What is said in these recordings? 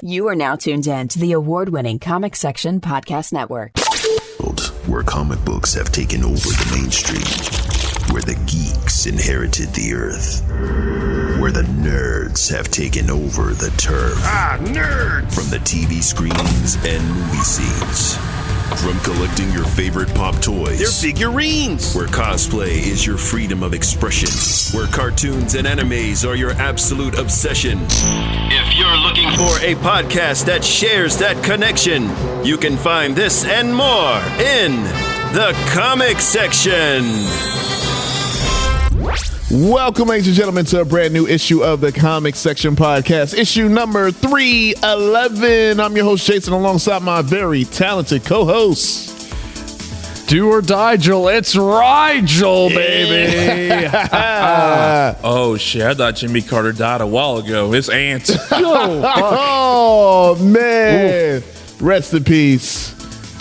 You are now tuned in to the award-winning Comic Section Podcast Network. Where comic books have taken over the mainstream, where the geeks inherited the earth, where the nerds have taken over the turf. Nerds! From the TV screens and movie scenes. From collecting your favorite pop toys. They're figurines! Where cosplay is your freedom of expression. Where cartoons and animes are your absolute obsession. If you're looking for a podcast that shares that connection, you can find this and more in the Comic Section. Welcome, ladies and gentlemen, to a brand new issue of the Comic Section Podcast, issue number 311. I'm your host, Jason, alongside my very talented co-host. Do or die, Joel. It's Rigel, baby. Oh, shit. I thought Jimmy Carter died a while ago. His aunt. Oh, man. Oof. Rest in peace,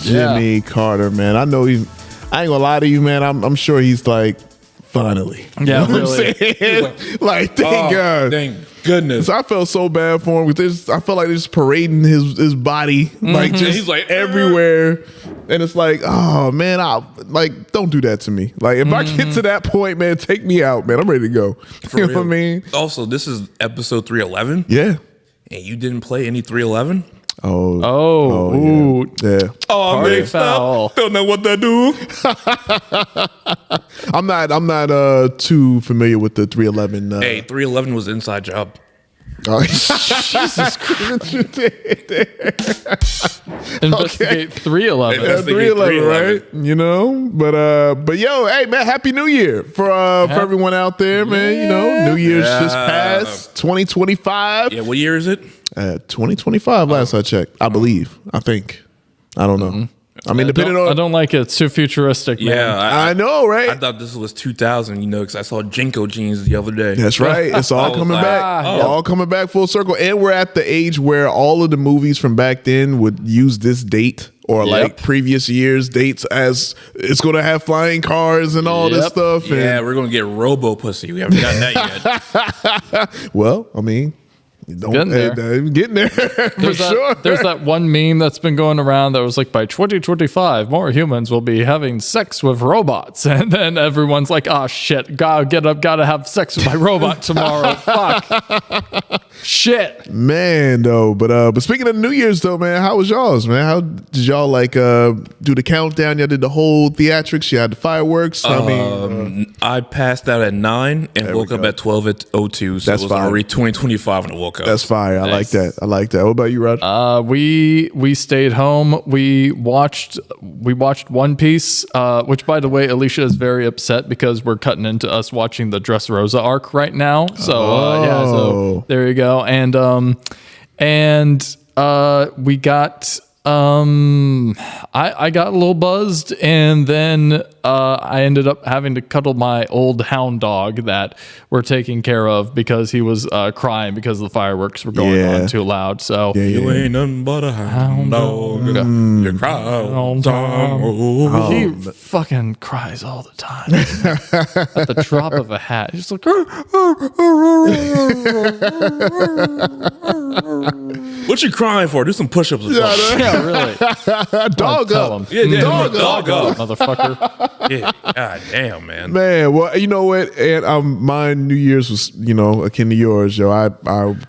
Jimmy Carter, man. I know I ain't gonna lie to you, man. I'm sure he's like, finally. Yeah, you know really. What I'm saying? Like, thank God. Thank goodness. So I felt so bad for him. I felt like they're just parading his body, like just He's like everywhere. And it's like, oh man, don't do that to me. Like if I get to that point, man, take me out, man. I'm ready to go. You know what I mean? Also, this is episode 311. Yeah. And you didn't play any 311? Oh, yeah. Oh, Party man, foul. don't know what that do. I'm not too familiar with the 311. Hey, 311 was inside job. Oh, Jesus Christ. Investigate 311. Yeah, 311, right? You know, but yo, hey man, happy New Year for everyone out there, man. You know, New Year's just passed, 2025. Yeah, what year is it? 2025. Last I checked, I think. I don't know. I mean, depending on. I don't like it. It's too futuristic, man. Yeah, I know, right? I thought this was 2000, because I saw Jinko jeans the other day. That's right. It's all coming back. All coming back full circle. And we're at the age where all of the movies from back then would use this date or like previous years' dates as it's going to have flying cars and all this stuff. Yeah, we're going to get Robo pussy. We haven't gotten that yet. Well, I mean, getting there for sure. There's that one meme that's been going around that was like, by 2025, more humans will be having sex with robots, and then everyone's like, "Oh shit, gotta have sex with my robot tomorrow." Fuck, shit, man. Though, but speaking of New Year's, though, man, how was y'all's, man? How did y'all do the countdown? Y'all did the whole theatrics. You had the fireworks. I passed out at 9 and woke up at 12:02. So that's it was already 2025 when I woke up. That's fire. I like that. What about you, Rod? We stayed home. We watched One Piece, which, by the way, Alicia is very upset because we're cutting into us watching the Dressrosa arc right now. So so there you go. And we got. I got a little buzzed, and then I ended up having to cuddle my old hound dog that we're taking care of because he was crying because the fireworks were going on too loud. So you ain't nothing but a hound dog. You cry all the time. He fucking cries all the time at the drop of a hat. He's like, what you crying for? Do some push-ups. yeah, really. Dog up. Yeah, dog up, motherfucker. Yeah, god damn, man. Man, well, you know what? And my New Year's was, akin to yours, yo. I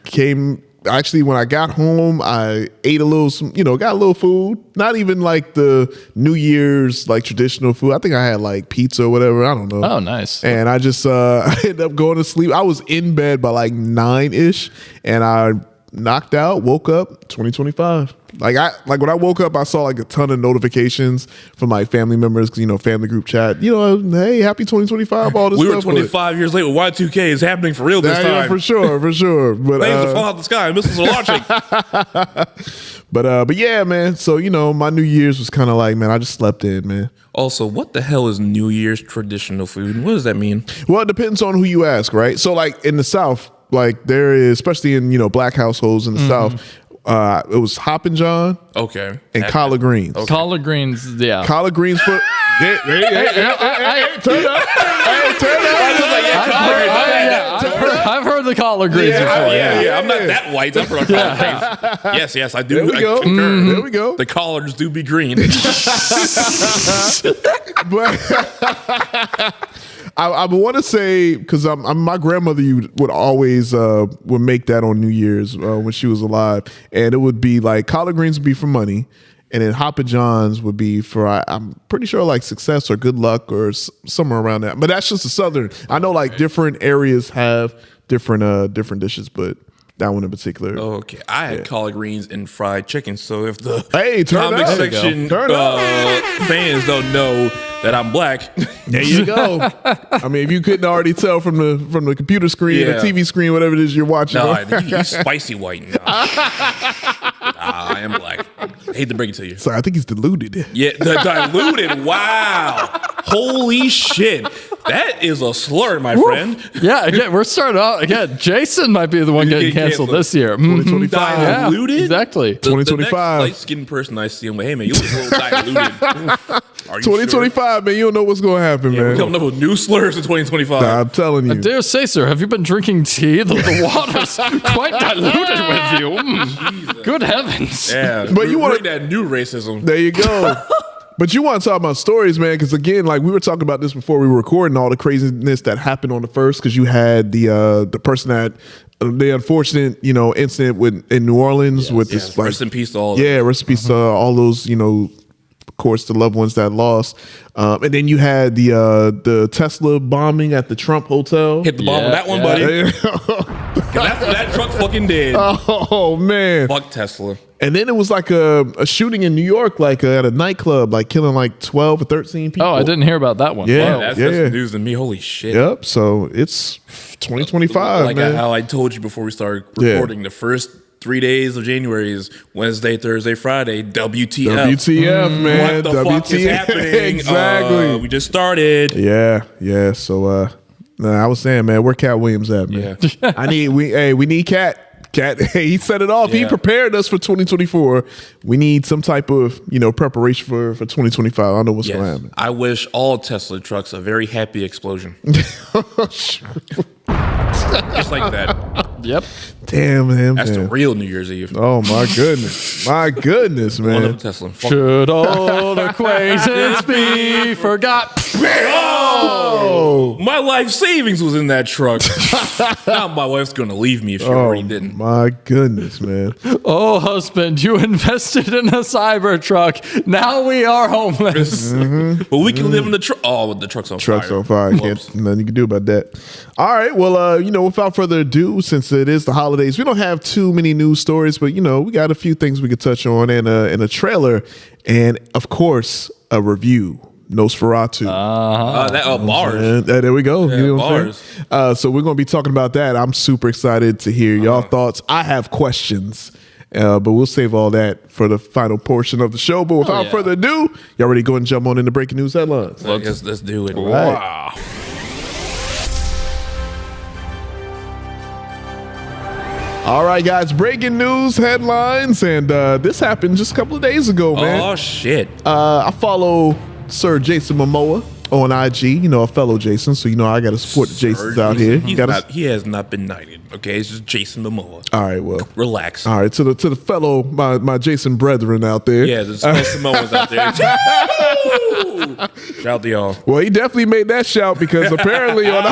came. Actually, when I got home, I ate a little, got a little food. Not even like the New Year's, like traditional food. I think I had like pizza or whatever. I don't know. Oh, nice. And I just I ended up going to sleep. I was in bed by like 9-ish, and I knocked out, woke up, 2025. Like when I woke up, I saw like a ton of notifications from like family members, family group chat. Hey, happy 2025, all this we stuff. We were 25 years late with Y2K is happening for real this time. Yeah, for sure. But things will fall out the sky. Missiles are launching. But yeah, man. So my New Year's was kind of like, man, I just slept in, man. Also, what the hell is New Year's traditional food? What does that mean? Well, it depends on who you ask, right? So like in the South, like there is, especially in Black households in the South, It was Hoppin' John Okay. and collard greens. Okay. Collard greens, yeah. Collard greens for. Hey, turn up. Hey, turn up. I've heard the collard greens before. Yeah. I'm not that white. I'm from collard greens. Yes, I do. There we go. Concur. There we go. The collards do be green. But I want to say, because my grandmother would always would make that on New Year's when she was alive, and it would be like collard greens would be for money, and then Hoppin' Johns would be for I'm pretty sure like success or good luck or somewhere around that. But that's just the Southern. I know like different areas have different dishes, but that one in particular. Okay, I had collard greens and fried chicken. So if the turn comic up. section Turn up. fans don't know that I'm black, There you go. I mean, if you couldn't already tell from the computer screen, the TV screen, whatever it is you're watching. no, he's spicy white. No. I am black. I hate to break it to you. So I think he's diluted. Yeah, the diluted. Wow. Holy shit. That is a slur, my friend. Yeah, again, we're starting out again. Jason might be the one getting canceled this year. 2025. Yeah, Diluted? exactly. The 2025. next light-skinned person I see, I'm like, hey, man, you look a little diluted. Are you 2025, man. You don't know what's going to happen, Sure? We're man. coming up with new slurs in 2025. I'm telling you. Dare say, sir, have you been drinking tea? The water's quite diluted with you. Good heavens. Yeah, But you wanna- bring that new racism. There you go. But you want to talk about stories, man, because again, like we were talking about this before we were recording, all the craziness that happened on the first, because you had the person that the unfortunate incident in New Orleans with this Rest in peace to all. yeah, rest in peace to all those of course, the loved ones that lost, and then you had the Tesla bombing at the Trump hotel. Hit the bomb with that one, buddy. That's what that truck fucking did. Oh man! Fuck Tesla. And then it was like a shooting in New York, like at a nightclub, like killing like 12 or 13 people. Oh, I didn't hear about that one. Yeah. Wow. That's news to me. Holy shit. Yep. So it's 2025, Like man. how I told you before we started recording, the first 3 days of January is Wednesday, Thursday, Friday. WTF. WTF, man. What the fuck is happening? Exactly. We just started. Yeah. So I was saying, man, where Cat Williams at, man? Yeah. We need Cat. Cat, hey, he set it off. He Yeah. prepared us for 2024. We need some type of preparation for 2025. I don't know what's going to happen. I wish all Tesla trucks a very happy explosion. Just like that. Yep. Damn, man. That's the real New Year's Eve. Oh my goodness. My goodness, One man. of Tesla. Fuck. Should old acquaintance be forgot? Oh, My life savings was in that truck. Now my wife's going to leave me if she already didn't. my goodness, man. Oh, husband, you invested in a cyber truck. Now we are homeless. But we can live in the truck. Oh, the truck's on Truck's fire. on fire. Whoops. Can't nothing you can do about that. All right. Well, without further ado, since it is the holidays, we don't have too many news stories, but we got a few things we could touch on, and a trailer, and of course a review. Nosferatu. Bars. And, there we go. Yeah, You know what I'm saying? So we're going to be talking about that. I'm super excited to hear y'all thoughts. I have questions, but we'll save all that for the final portion of the show. But without further ado, y'all ready to go and jump on into breaking news headlines? Let's do it. right. Wow. All right, guys, breaking news headlines. And this happened just a couple of days ago, man. Oh, shit. I follow Sir Jason Momoa on IG, a fellow Jason. So, I got to support the Jasons out here. He has not been knighted. Okay, it's just Jason Momoa. All right, well. Relax. All right, to the fellow, my Jason brethren out there. Yeah, there's Samoans out there. Shout out to y'all. Well, he definitely made that shout because apparently on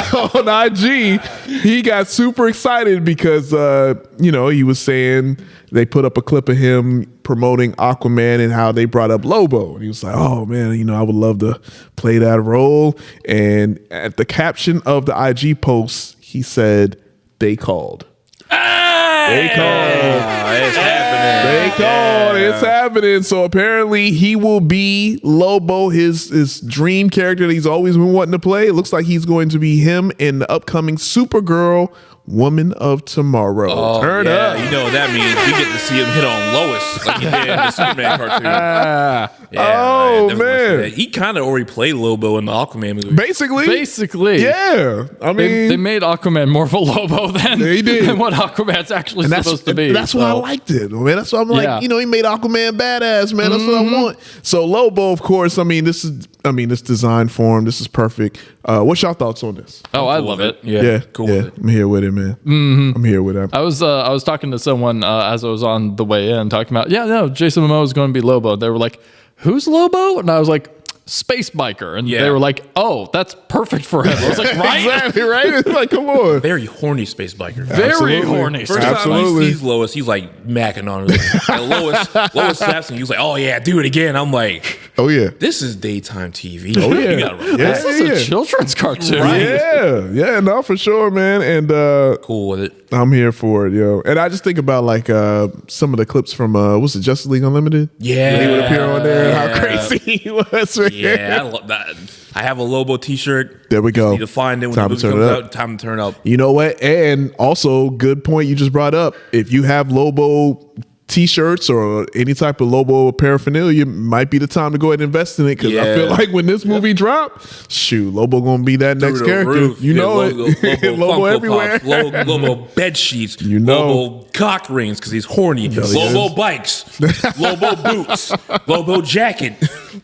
IG, he got super excited because, he was saying they put up a clip of him promoting Aquaman and how they brought up Lobo. And he was like, oh, man, I would love to play that role. And at the caption of the IG post, he said, they called. They called. It's happening. They called. It's happening. So apparently he will be Lobo, his dream character that he's always been wanting to play. It looks like he's going to be him in the upcoming Supergirl Woman of Tomorrow. Turn up. You know what that means. We get to see him hit on Lois like he did in the Superman cartoon. Man. He kind of already played Lobo in the Aquaman movie. Basically. Yeah. I mean, They made Aquaman more of a Lobo than what Aquaman's actually supposed to be. That's why I liked it, man. That's why I'm like, he made Aquaman badass, man. That's what I want. So Lobo, of course, it's designed for him. This is perfect. What's y'all thoughts on this? Oh, I love it. Yeah, cool. Yeah, I'm here with it, man. I'm here with it. I was talking to someone as I was on the way in, talking about, Jason Momoa is going to be Lobo. They were like, who's Lobo? And I was like, space biker. And they were like, oh, that's perfect for him. I was like, right? Exactly, right? It's like, come on. Very horny space biker. Very horny. First time he sees Lois, he's like macking on her. And Lois slaps him. He's like, oh yeah, do it again. I'm like, oh yeah, this is daytime TV. Oh yeah, You gotta this is a children's cartoon. Right. Yeah, no, for sure, man. And cool with it. I'm here for it, yo. And I just think about like some of the clips from what's it, Justice League Unlimited? Yeah, when he would appear on there. How crazy he was. Man. Yeah, I love that. I have a Lobo T-shirt. There we go. Just need to find it when Time the to movie turn comes it up. out. Time to turn up. You know what? And also, good point you just brought up. If you have Lobo T-shirts or any type of Lobo paraphernalia, might be the time to go ahead and invest in it, because I feel like when this movie drop, shoot, Lobo gonna be that next character. Roof. You know it. Lobo Funko everywhere. Pops, Lobo bed sheets. You know. Lobo cock rings because he's horny. Yes. Lobo bikes. Lobo boots. Lobo jacket.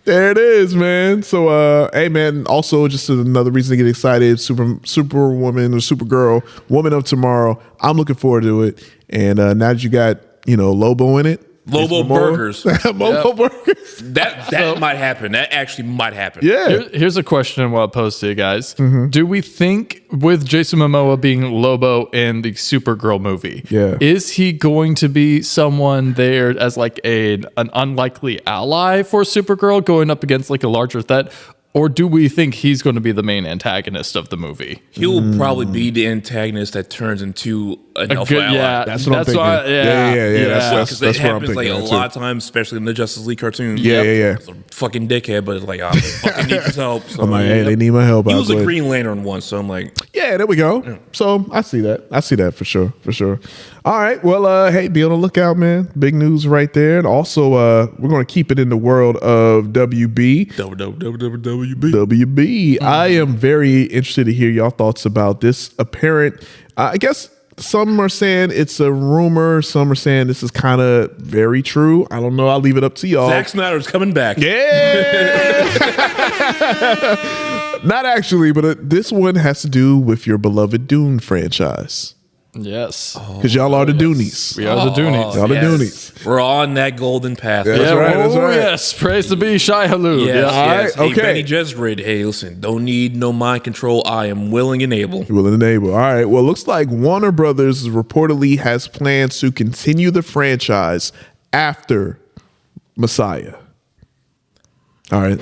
There it is, man. So, hey, man. Also, just another reason to get excited. Superwoman or Supergirl, Woman of Tomorrow. I'm looking forward to it. And now that you got Lobo in it, Lobo burgers. Lobo burgers. That might happen. That actually might happen. Yeah. Here's a question I want to pose to you guys. Mm-hmm. Do we think with Jason Momoa being Lobo in the Supergirl movie, is he going to be someone there as like an unlikely ally for Supergirl going up against like a larger threat? Or do we think he's going to be the main antagonist of the movie? He'll probably be the antagonist that turns into an alpha ally. Yeah, That's what I'm thinking. Because That's it what I'm happens thinking. like a lot of times, especially in the Justice League cartoon. Yeah. It's a fucking dickhead, but it's like, I fucking need his help. So I'm like, hey, they need my help. He was a Green Lantern once, so I'm like, yeah, there we go. Yeah. So I see that for sure. All right, well, hey, be on the lookout, man. Big news right there. And also, we're going to keep it in the world of WB. WB. I am very interested to hear y'all thoughts about this apparent, I guess some are saying it's a rumor. Some are saying this is kind of very true. I don't know. I'll leave it up to y'all. Zack Snyder's coming back. Yeah. Not actually, but this one has to do with your beloved Dune franchise. Yes. Because y'all are the Doonies. We are the Doonies. Y'all the Doonies. We're on that golden path. That's right. That's right. Yes. Praise to be Shai Halud. Yes, Yes. All right, Hey, okay. Benny Gesserit. Hey, listen, don't need no mind control. I am willing and able. Willing and able. All right. Well, looks like Warner Brothers reportedly has plans to continue the franchise after Messiah. All right.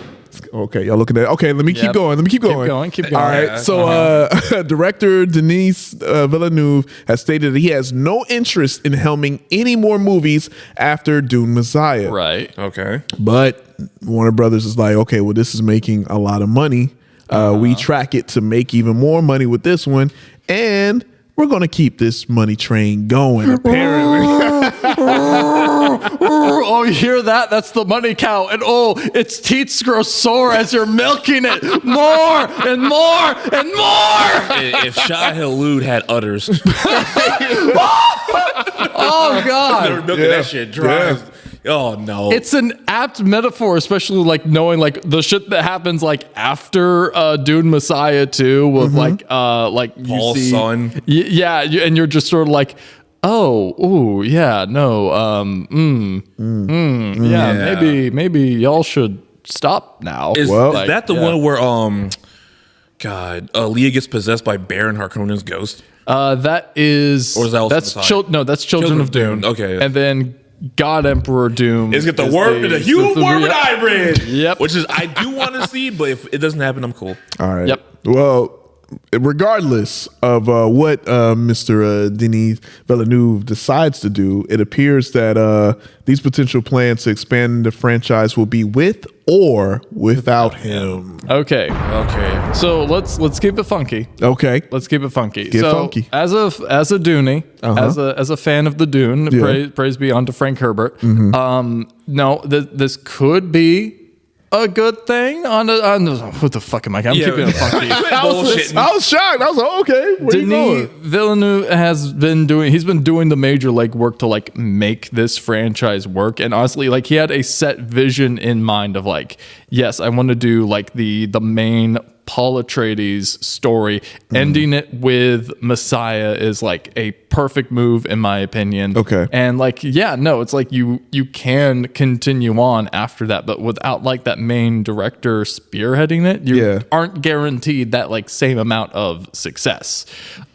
Okay, y'all looking at. Okay, let me keep going. Keep going. All right. So, director Denis Villeneuve has stated that he has no interest in helming any more movies after Dune Messiah. Right. Okay. But Warner Brothers is like, okay, well, this is making a lot of money. We track it to make even more money with this one, and we're going to keep this money train going, apparently. Oh, you hear that? That's the money cow. And its teeth grow sore as you're milking it. More and more and more. If Shai Halud had udders, Oh, God. they're milking that shit dry. Yeah. Oh, no. It's an apt metaphor, especially like knowing like the shit that happens like after Dune Messiah 2 with like you Paul's see, son. And you're just sort of like, maybe y'all should stop now. Is Like, that the one where Leah gets possessed by Baron Harkonnen's ghost? that is, Or is that also that's Messiah? that's Children of Dune. Okay. And then God Emperor Doom. Is it the worm, the human worm and hybrid? Yep. Which is I do want to see, but if it doesn't happen, I'm cool. All right. Yep. Well, regardless of what Mr. Denis Villeneuve decides to do, it appears that these potential plans to expand the franchise will be with or without him. Okay. So let's keep it funky. Okay. Let's keep it funky. Get funky. As a Dooney, as a fan of the Dune, praise be unto Frank Herbert. No, this could be a good thing on what the fuck am I? I'm keeping it funky. I was shocked. I was like, okay, where you Denis going? Villeneuve he's been doing the major legwork to like make this franchise work, and honestly, like he had a set vision in mind of like, yes, I want to do like the main Paul Atreides story. Ending it with Messiah is like a perfect move in my opinion. Okay. And like, it's like you can continue on after that, but without like that main director spearheading it, you aren't guaranteed that like same amount of success.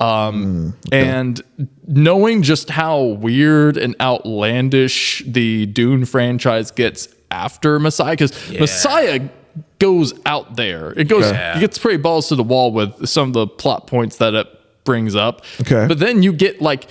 And knowing just how weird and outlandish the Dune franchise gets after Messiah, because Messiah goes out there. It gets pretty balls to the wall with some of the plot points that it brings up. Okay. But then you get like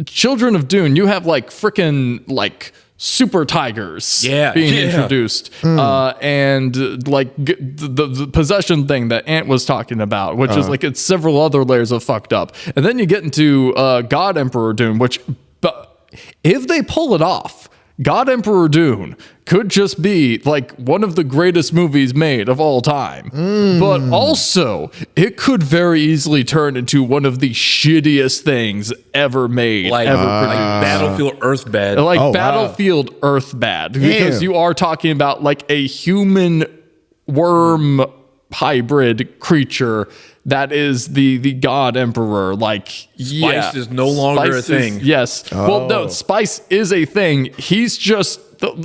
Children of Dune, you have like freaking like super tigers being introduced. And like the possession thing that Ant was talking about, which is like it's several other layers of fucked up. And then you get into God Emperor Dune, but if they pull it off, God Emperor Dune could just be like one of the greatest movies made of all time. But also, it could very easily turn into one of the shittiest things ever made, ever produced. Like Battlefield Earthbad. Like Battlefield Earthbad. Because you are talking about like a human worm hybrid creature that is the God Emperor. Like, Spice is no longer a thing. Well, no, Spice is a thing. He's just,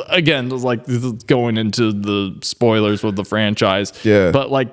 again, like going into the spoilers with the franchise. But like,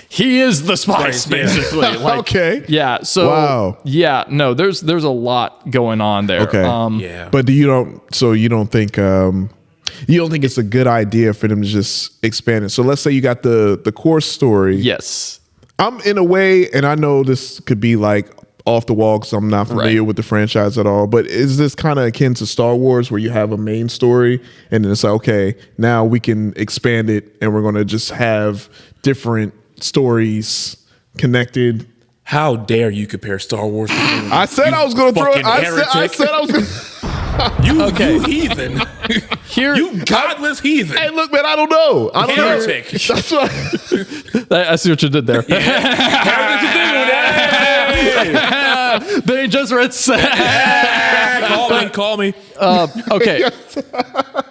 he is the Spice, basically. Like, okay. Yeah. So, there's a lot going on there. Okay. But you don't think it's a good idea for them to just expand it? So let's say you got the core story. Yes. I'm in a way, and I know this could be like off the wall because I'm not familiar with the franchise at all, but is this kind of akin to Star Wars where you have a main story and then it's like, okay, now we can expand it and we're going to just have different stories connected? How dare you compare Star Wars to Dune? I said I was going to throw it. I said I was going to. You heathen. You godless heathen. Hey, look, man, I don't know. Heretic. That's what I see what you did there. They just read Call me. Okay.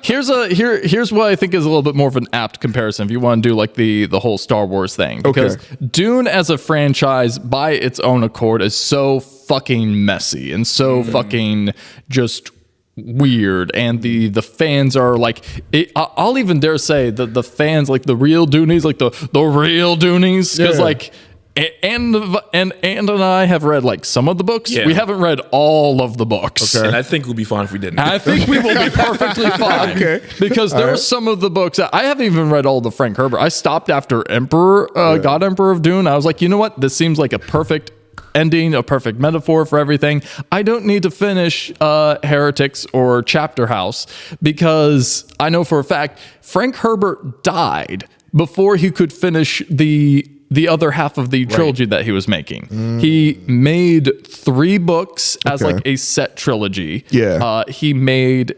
Here's what I think is a little bit more of an apt comparison if you want to do like the whole Star Wars thing. Because Dune as a franchise by its own accord is so fucking messy and so fucking just weird, and the fans are like, I'll even dare say that the fans, like the real Doonies, like the real Doonies, because like and I have read like some of the books. We haven't read all of the books. And I think we'll be fine if we didn't. I think we will be perfectly fine. Because there are some of the books that I haven't even read all the Frank Herbert. I stopped after God Emperor of Dune. I was like, you know what? This seems like a perfect ending, a perfect metaphor for everything. I don't need to finish Heretics or Chapter House because I know for a fact Frank Herbert died before he could finish the other half of the trilogy that he was making. He made 3 books as like a set trilogy. He made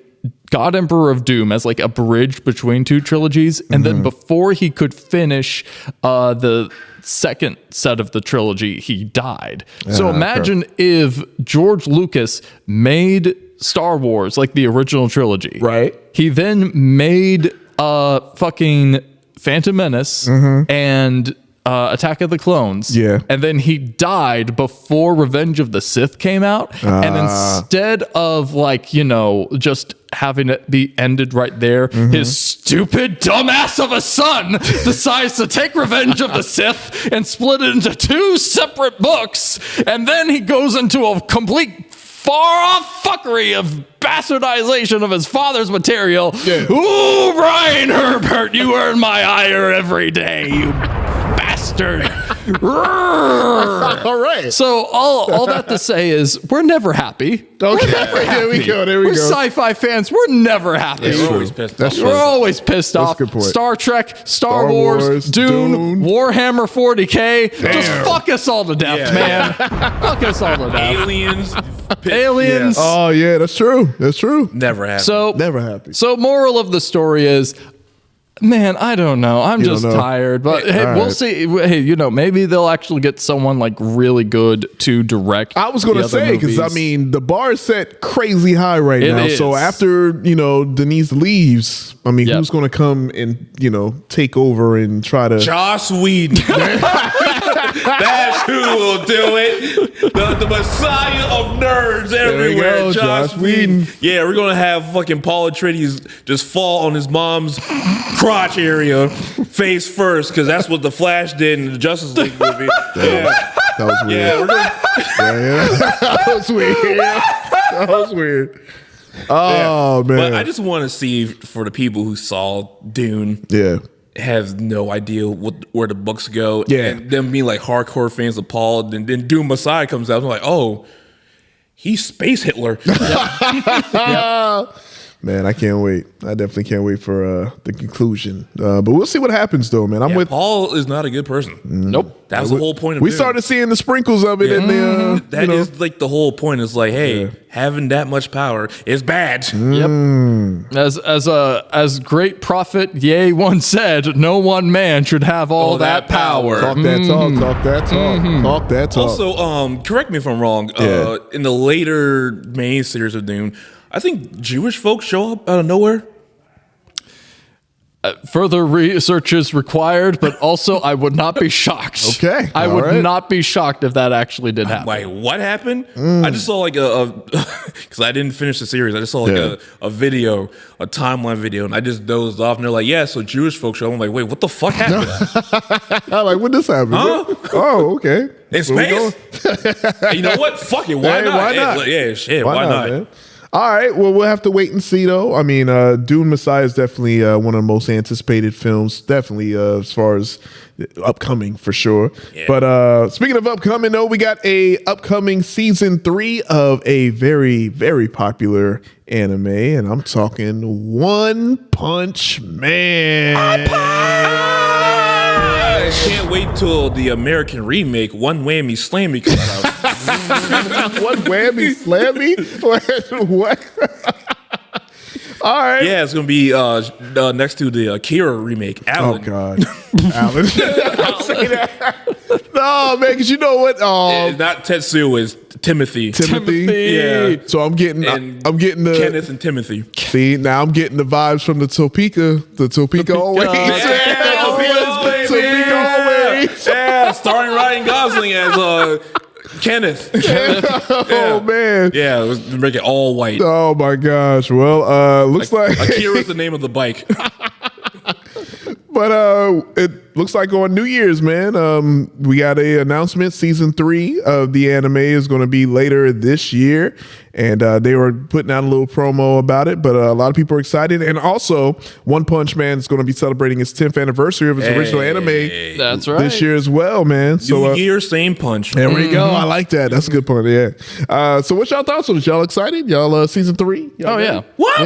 God Emperor of Doom as like a bridge between 2 trilogies. And then before he could finish the second set of the trilogy, he died. So imagine if George Lucas made Star Wars like the original trilogy. Right. He then made fucking Phantom Menace and Attack of the Clones. And then he died before Revenge of the Sith came out. And instead of like, just having it be ended right there, his stupid dumbass of a son decides to take Revenge of the Sith and split it into 2 separate books. And then he goes into a complete far-off fuckery of bastardization of his father's material. Ooh, Brian Herbert, you earn my ire every day, you bastard. All right. So all that to say is we're never happy. Okay. There we go. There we We're go. sci-fi fans. We're never happy. Yeah, we're always pissed off. We're always pissed off. a good point. Star Trek, Star Wars, Dune, Warhammer 40K. Just fuck us all to death, man. Fuck us all to death. Yes. Aliens. Oh yeah, that's true. That's true. Never happened. So Never happy. So moral of the story is, man, I don't know. I'm just tired, but hey, All we'll right. see. Hey, maybe they'll actually get someone like really good to direct. I was going to say, because I mean, the bar is set crazy high right now. is. So after, Denise leaves, I mean, Yep. who's going to come and, take over and try to. Joss Whedon. That's who will do it. The messiah of nerds everywhere. go, Joss Joss Whedon. Yeah, we're gonna have fucking Paul Atreides just fall on his mom's crotch area, face first, because that's what the Flash did in the Justice League movie. Yeah, That was weird. yeah, we're gonna. That was weird. That was weird. Oh, man. But I just want to see for the people who saw Dune. Yeah. Have no idea where the books go. Yeah. And them being like hardcore fans of Paul, and then Doom Messiah comes out. I'm like, oh, he's Space Hitler. Man, I can't wait. I definitely can't wait for the conclusion. But we'll see what happens, though, man. I'm with. Paul is not a good person. Nope. That was the whole point of We Dune. started seeing the sprinkles of it in the. That is like the whole point. Is like, hey, having that much power is bad. Yep. As great prophet Ye once said, no one man should have all that power. Talk that talk. Talk that talk. Talk that talk. Also, correct me if I'm wrong. Yeah. In the later main series of Dune, I think Jewish folks show up out of nowhere. Further research is required, but also I would not be shocked. Okay, I all would right. not be shocked if that actually did happen. Like, what happened? I just saw like because I didn't finish the series. I just saw like a video, a timeline video, and I just dozed off. And they're like, yeah, so Jewish folks show. I'm like, wait, what the fuck happened? I'm like, when this happened? Huh? Oh, okay. In Where we space? Hey, you know what? Fuck it. Why Hey, not? why not? Yeah, shit. Why not? man? All right. Well, we'll have to wait and see, though. I mean, Dune Messiah is definitely one of the most anticipated films, definitely as far as upcoming for sure. Yeah. But speaking of upcoming, though, we got a upcoming season 3 of a very, very popular anime, and I'm talking One Punch Man. I can't wait till the American remake, One Whammy Slammy, comes out. What whammy slammy? What? All right. Yeah, it's gonna be next to the Akira remake. Oh Alan. God, Alan. Don't say that. No, man, because you know what? It's not Tetsuo, it's Timothy. Timothy. Yeah. So I'm getting And the Kenneth and Timothy. See, now I'm getting the vibes from the Topeka always. Topeka always. Yeah, starring Ryan Gosling as Kenneth. Oh man. Yeah, let's make it all white. Oh my gosh. Well, looks like Akira's the name of the bike. But it looks like on New Year's, man, we got a announcement. Season 3 of the anime is going to be later this year, and they were putting out a little promo about it. But a lot of people are excited, and also One Punch Man is going to be celebrating its 10th anniversary of its original anime. That's right. This year as well, man. So New Year, same punch. there we go. I like that. That's a good point. Yeah. So what's y'all thoughts on it? Y'all excited? Y'all season 3? Oh yeah. What?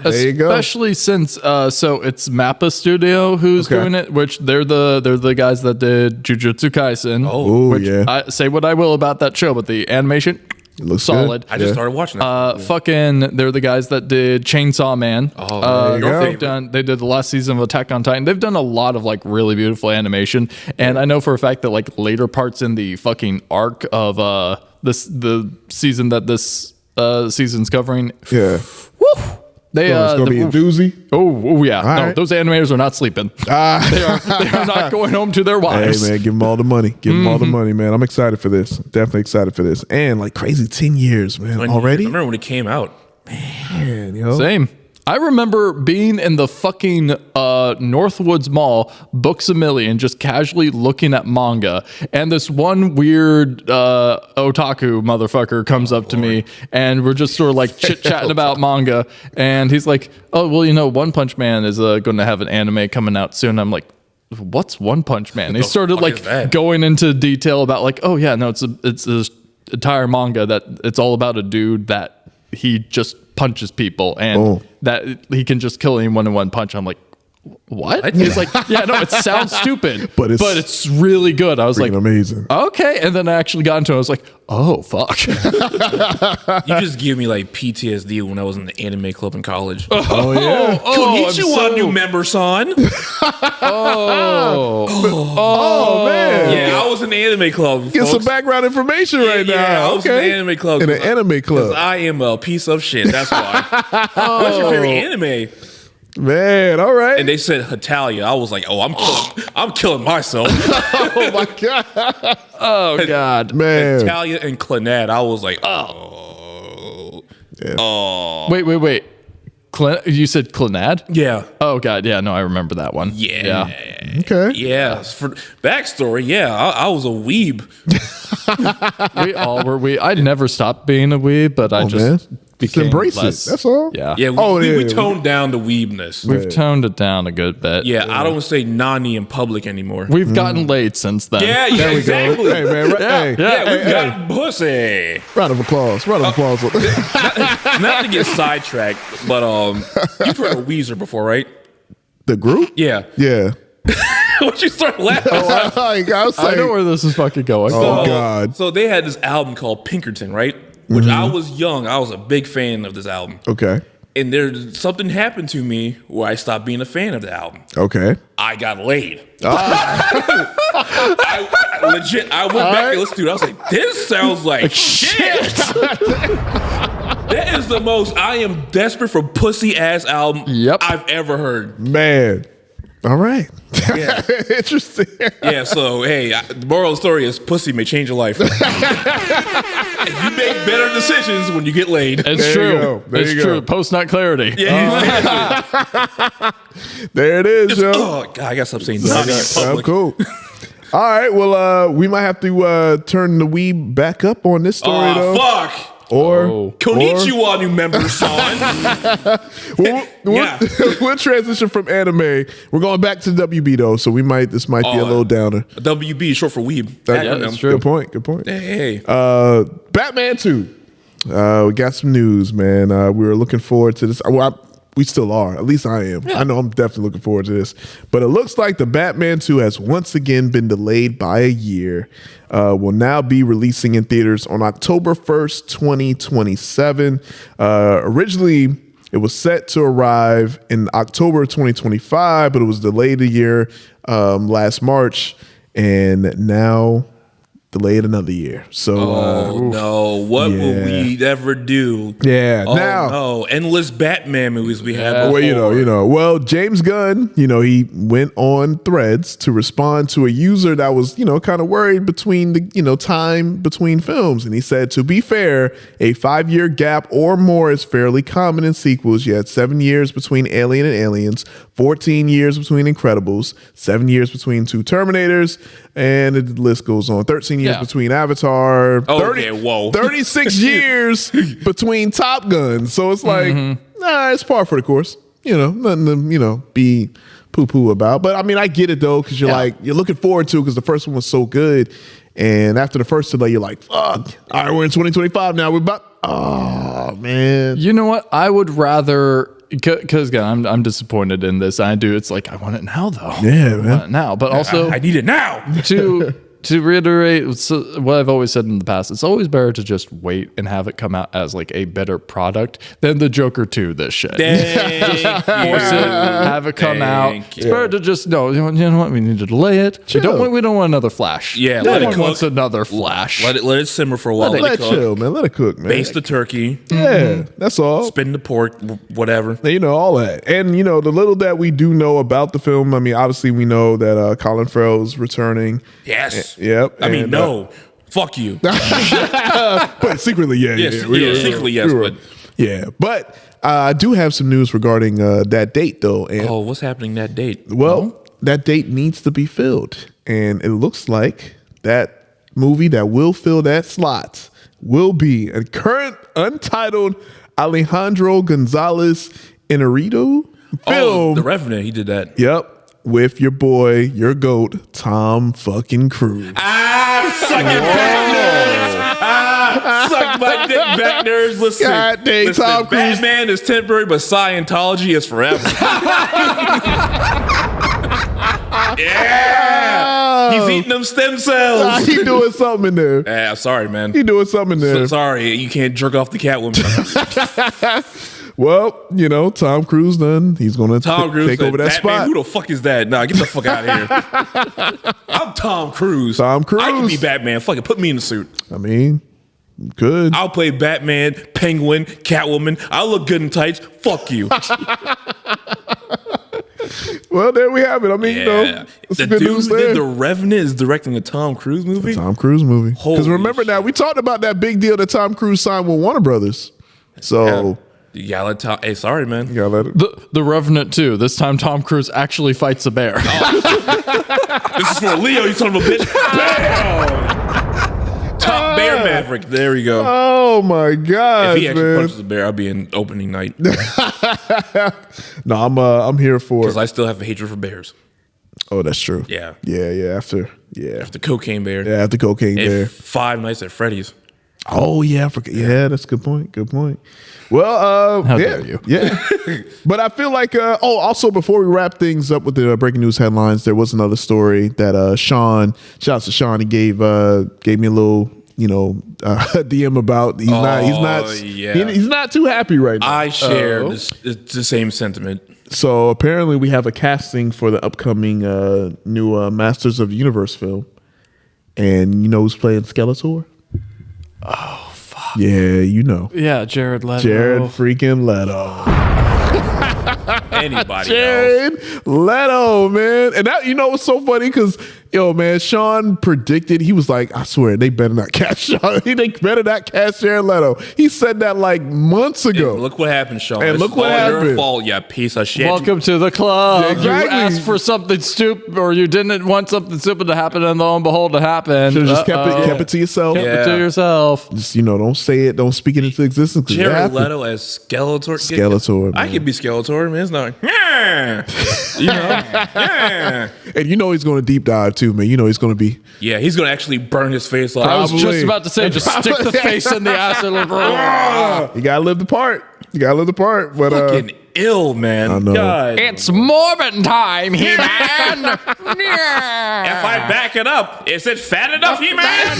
There you go. Especially since so it's Mappa Studio who's Okay. doing it, which they're the guys that did Jujutsu Kaisen. Ooh, which yeah. I say what I will about that show, but the animation looks solid. good. I just started watching it. Fucking, they're the guys that did Chainsaw Man. there you go. They did the last season of Attack on Titan. They've done a lot of like really beautiful animation, and I know for a fact that like later parts in the fucking arc of the season that this season's covering. Yeah. Woo! They So it's going to be a doozy. Oh yeah, no, right. those animators are not sleeping. They are not going home to their Hey wives. man, give them all the money. Give them all the money, man. I'm excited for this. Definitely excited for this. And like crazy 10 years, man. Already? I remember when it came out. Man, yo. Same. I remember being in the fucking Northwoods Mall, Books A Million, just casually looking at manga, and this one weird otaku motherfucker comes up to me, and we're just sort of like chit-chatting about manga, and he's like, oh, well, One Punch Man is going to have an anime coming out soon. I'm like, what's One Punch Man? He the started fuck is like that? going into detail about like, oh yeah, no, it's this entire manga that it's all about a dude that he just punches people and that he can just kill anyone in one punch. I'm like, what? He's like, yeah, no, it sounds stupid, but it's really good. I was like, amazing. Okay, and then I actually got into it. I was like, oh fuck. You just give me like PTSD when I was in the anime club in college. Oh yeah. Konnichiwa, new member, son. Oh man. Yeah, I was in the anime club. Get some folks. background information right now. Yeah, I was in the anime club. In an anime club. I am a piece of shit. That's why. What's your favorite anime? Man, all right. And they said Hetalia. I was like, oh, I'm killing myself. Oh my god. Oh god. Man. Hetalia and Clannad. I was like, oh. Yeah. Oh. Wait. You said Clannad? Yeah. Oh god, yeah, no, I remember that one. Yeah. Okay. Yeah. For backstory, yeah, I was a weeb. We all were I never stopped being a weeb, but I just became embrace less. it. That's all. Yeah. Yeah, we toned down the weebness. We've toned it down a good bit. Yeah, I don't say nani in public anymore. We've gotten laid since then. Yeah, exactly. Hey man, We've got pussy. Round of applause. Not to get sidetracked, but you've heard of Weezer before, right? The group? Yeah. Yeah. What you start laughing? I was saying, I know where this is fucking going. Oh god. So they had this album called Pinkerton, right? Which I was young. I was a big fan of this album. Okay. And there's something happened to me where I stopped being a fan of the album. Okay. I got laid. I went back and listened to it. I was like, this sounds like shit. That is the most I am desperate for pussy ass album I've ever heard. Man. All right. Yeah. Interesting. Yeah, so hey, the moral of the story is pussy may change your life. You make better decisions when you get laid. It's true. It's true. Post-nut clarity. Yeah, there it is, yo. oh god, I gotta stop saying naughty in public. Cool. All right. Well, we might have to turn the weeb back up on this story, though. Fuck. Or Konnichiwa, new member, son. we'll transition from anime. We're going back to WB though, so this might be a little downer. WB is short for weeb. That's true. Good point. Hey. Batman 2. We got some news, man. We were looking forward to this. Well, we still are. At least I am. Yeah. I know I'm definitely looking forward to this. But it looks like the Batman 2 has once again been delayed by a year. Will now be releasing in theaters on October 1st, 2027. Originally, it was set to arrive in October 2025, but it was delayed a year last March. And now delayed another year. So no, what will we ever do? Yeah. Now no, endless Batman movies we had. Well, you know. Well, James Gunn, he went on Threads to respond to a user that was, kind of worried between the, time between films, and he said, to be fair, a 5-year gap or more is fairly common in sequels. You had 7 years between Alien and Aliens, 14 years between Incredibles, 7 years between 2 Terminators, and the list goes on. 13 years between Avatar. 36 years between Top Gun. So it's like, it's par for the course. Nothing to, be poo-poo about. But I mean, I get it though, because you're looking forward to it because the first one was so good. And after the first delay, you're like, fuck. All right, we're in 2025 now. We're about, oh, man. You know what? I would rather... Because again, I'm disappointed in this. I do. It's like I want it now, though. Yeah, man. I want it now, but also I need it now. To reiterate what I've always said in the past, it's always better to just wait and have it come out as like a better product than the Joker 2. This shit. Just force it, have it come out. It's better to just no. You know what? We need to delay it. We don't want another Flash. Yeah, no let one it cook. wants another Flash. Let it simmer for a while. Let it chill, man. Let it cook, man. Baste the turkey. Yeah, that's all. Spin the pork, whatever. All that. And, the little that we do know about the film, I mean, obviously we know that Colin Farrell's returning. Yes. Yep. I mean, no. Fuck you. But secretly, secretly, yes. But yeah. But I do have some news regarding that date, though. And, what's happening that date? Well, that date needs to be filled. And it looks like that movie that will fill that slot will be a current untitled Alejandro Gonzalez Inarritu film. The Revenant, he did that. Yep. with your boy, your GOAT, Tom fucking Cruise. Suck it back, nerds. Suck my dick back, nerds. Listen, God dang, Tom Cruise. Batman is temporary, but Scientology is forever. Yeah, he's eating them stem cells. He doing something in there. Yeah, sorry, man. He doing something in there. So sorry, you can't jerk off the Catwoman. Well, you know, Tom Cruise done. He's going to take over that Batman, spot. who the fuck is that? Nah, get the fuck out of here. I'm Tom Cruise. Tom Cruise. I can be Batman. Fuck it, put me in the suit. I mean, good. I'll play Batman, Penguin, Catwoman. I'll look good in tights. Fuck you. Well, there we have it. I mean, you know, it's the good dude news who there. did The Revenant is directing a Tom Cruise movie. Tom Cruise movie. Because Holy remember now, we talked about that big deal that Tom Cruise signed with Warner Brothers. So you gotta let Tom. Hey, sorry, man. you gotta let it. The Revenant 2. This time Tom Cruise actually fights a bear. This is for Leo, you son of a bitch. Bam! Top Bear Maverick. There we go. Oh my God, If he actually man. punches a bear, I'll be in opening night. No, I'm here for Because it. I still have a hatred for bears. Oh, that's true. Yeah. After The cocaine bear. after Cocaine And Bear. 5 Nights at Freddy's. Oh yeah, I forgot. Yeah, that's a good point. Good point. Well, How yeah, dare you. Yeah, but I feel like. Also, before we wrap things up with the breaking news headlines, there was another story that Sean. Shout out to Sean. He gave me a little, DM about. He's not too happy right now. I share the same sentiment. So apparently, we have a casting for the upcoming new Masters of the Universe film, and you know who's playing Skeletor? Oh, fuck. Yeah, you know. Yeah, Jared Leto. Jared freaking Leto. Anybody else. Jared Leto, man. And that, what's so funny? Because, man, Sean predicted, he was like, I swear, they better not cast Sean. They better not cast Jared Leto. He said that like months ago. And look what happened, Sean. And It's look what all your happened. fault, you piece of shit. Welcome to the club. Yeah, exactly. You asked for something stupid, or you didn't want something stupid to happen, and lo and behold, it happened. Should have just kept it to yourself. Kept it to yourself. Just, don't say it. Don't speak it into existence. 'Cause it Jared happened. Leto as Skeletor. Skeletor, I man. could be Skeletor, man. It's not like, yeah. And he's going to deep dive too, man. He's going to be. Yeah, he's going to actually burn his face off. I was Probably. just about to say, just stick the face in the acid. You got to live the part. But Fucking ill, man. I know. God. It's Morbin time, He-Man. If I back it up, is it fat enough, He-Man?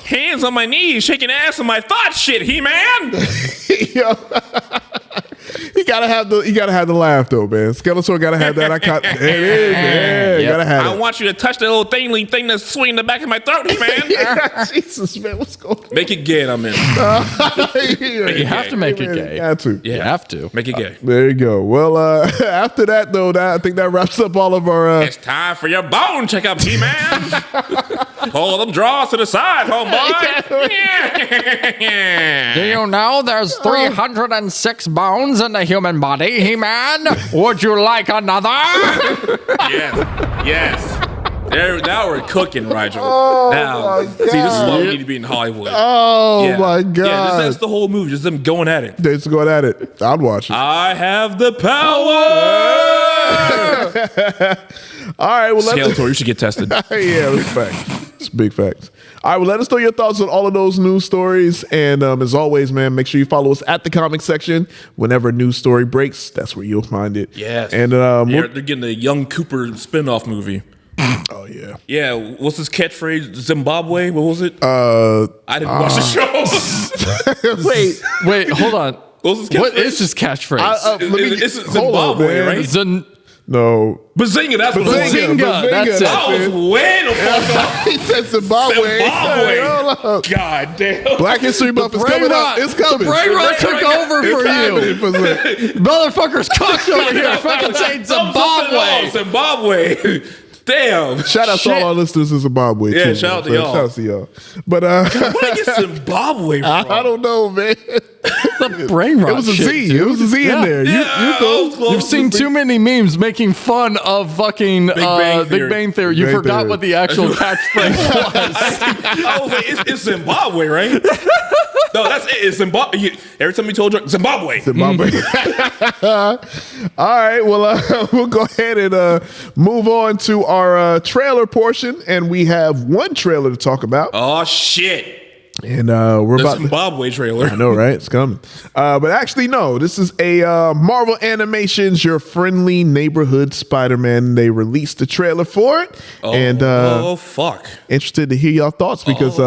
Hands on my knees, shaking ass on my thoughts, shit, He-Man. He gotta have the laugh though, man. Skeletor gotta have that. There it is. Yeah, you gotta have I it. want you to touch that little thing that's swinging the back of my throat, He-Man. Jesus, man, what's going on? Make it gay, and I'm in. You have to make it gay. You have to. You have to. Make it gay. There you go. Well, after that though, I think that wraps up all of our. It's time for your bone checkup, He-Man. Hold them draws to the side, homeboy. Do you know there's 306 bones in the human body, He-Man? Would you like another? Yes. Now we're cooking, Rigel. my See, this is why we need to be in Hollywood. Oh my God! Yeah, that's the whole movie. Just them going at it. They're just going at it. I'd watch it. I have the power. All right. Well, Skeletor, you should get tested. Yeah, big facts. It's big facts. All right, well, let us know your thoughts on all of those news stories. And as always, man, make sure you follow us at the comic section. Whenever a news story breaks, that's where you'll find it. Yes. And they're getting a Young Cooper spinoff movie. oh yeah. Yeah, what's his catchphrase? Zimbabwe? What was it? I didn't watch the show. Wait, hold on. What was his What catchphrase? is his catchphase? It's hold on, Zimbabwe, man. right? No. Bazinga, that's what it was. Bazinga, that's it. I was way the fuck off. He said Zimbabwe. Zimbabwe. Hold up. God damn. Black History Month is coming up. It's coming. Brain rot took over for you. you. Motherfucker's cocked over here. Fucking saying Zimbabwe. Zimbabwe. Damn. Shout out to all our listeners in Zimbabwe. Yeah, too, shout out to man. y'all. Shout out to y'all. But Where did I get Zimbabwe from? I don't know, man. The brain rot. It was a shit, Z. dude. It was a Z in there. Yeah, I was close. You've seen too many memes making fun of fucking Big Bang Theory. You Bang forgot Theory. what the actual catchphrase was. I was like, it's Zimbabwe, right? No, that's it. It's Zimbabwe. Every time we told you Zimbabwe. All right. Well, we'll go ahead and move on to our trailer portion, and we have one trailer to talk about. Oh shit! And we're The about Zimbabwe trailer. I know, right? It's coming. But actually, no. This is a Marvel Animations, Your Friendly Neighborhood Spider-Man. They released the trailer for it. And fuck. interested to hear y'all thoughts because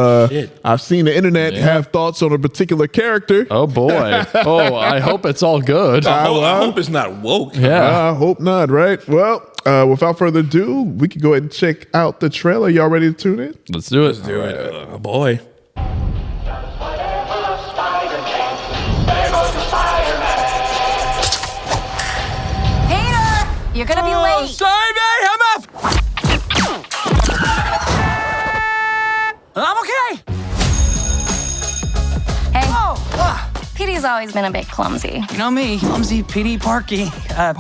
I've seen the internet have thoughts on a particular character. Oh boy. Oh, I hope it's all good. I hope it's not woke. Yeah. I hope not, right? Well, without further ado, we can go ahead and check out the trailer. Y'all ready to tune in? Let's do it. Do it. Oh boy. You're gonna be late. Sorry, mate, I'm up. I'm okay. Hey. Petey's always been a bit clumsy. You know me, clumsy, Petey, Parker. Help!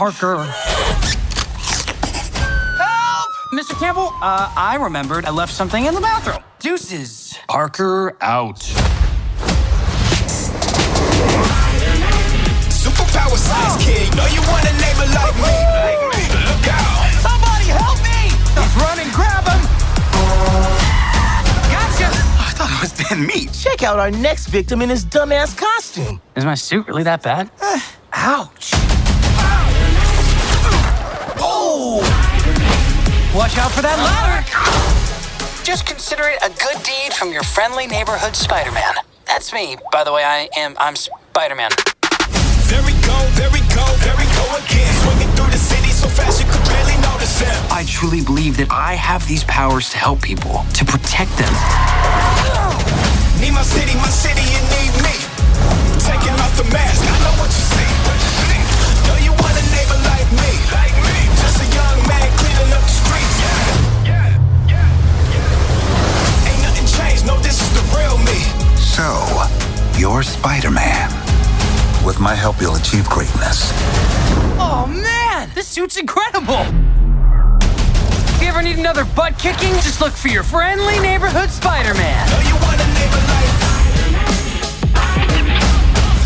Mr. Campbell, I remembered I left something in the bathroom. Deuces. Parker out. Superpower size kid, know you want a neighbor like me. Look out. Somebody help me! He's running, grab him! Gotcha! I thought it was dead meat. Check out our next victim in his dumbass costume. Is my suit really that bad? Ouch. Oh! Watch out for that ladder! Just consider it a good deed from your friendly neighborhood Spider-Man. That's me, by the way. I'm Spider-Man. There we go, there we go, there we go again. Swinging through the city so fast you could barely notice him. I truly believe that I have these powers to help people, to protect them. Need my city, you need me. Taking off the mask, I know what you see. Know you want a neighbor like me. Just a young man cleaning up the streets. Ain't nothing changed, no, this is the real me. So, you're Spider-Man. With my help, you'll achieve greatness. Oh man, this suit's incredible! If you ever need another butt kicking, just look for your friendly neighborhood Spider-Man. Know you want a neighbor like me.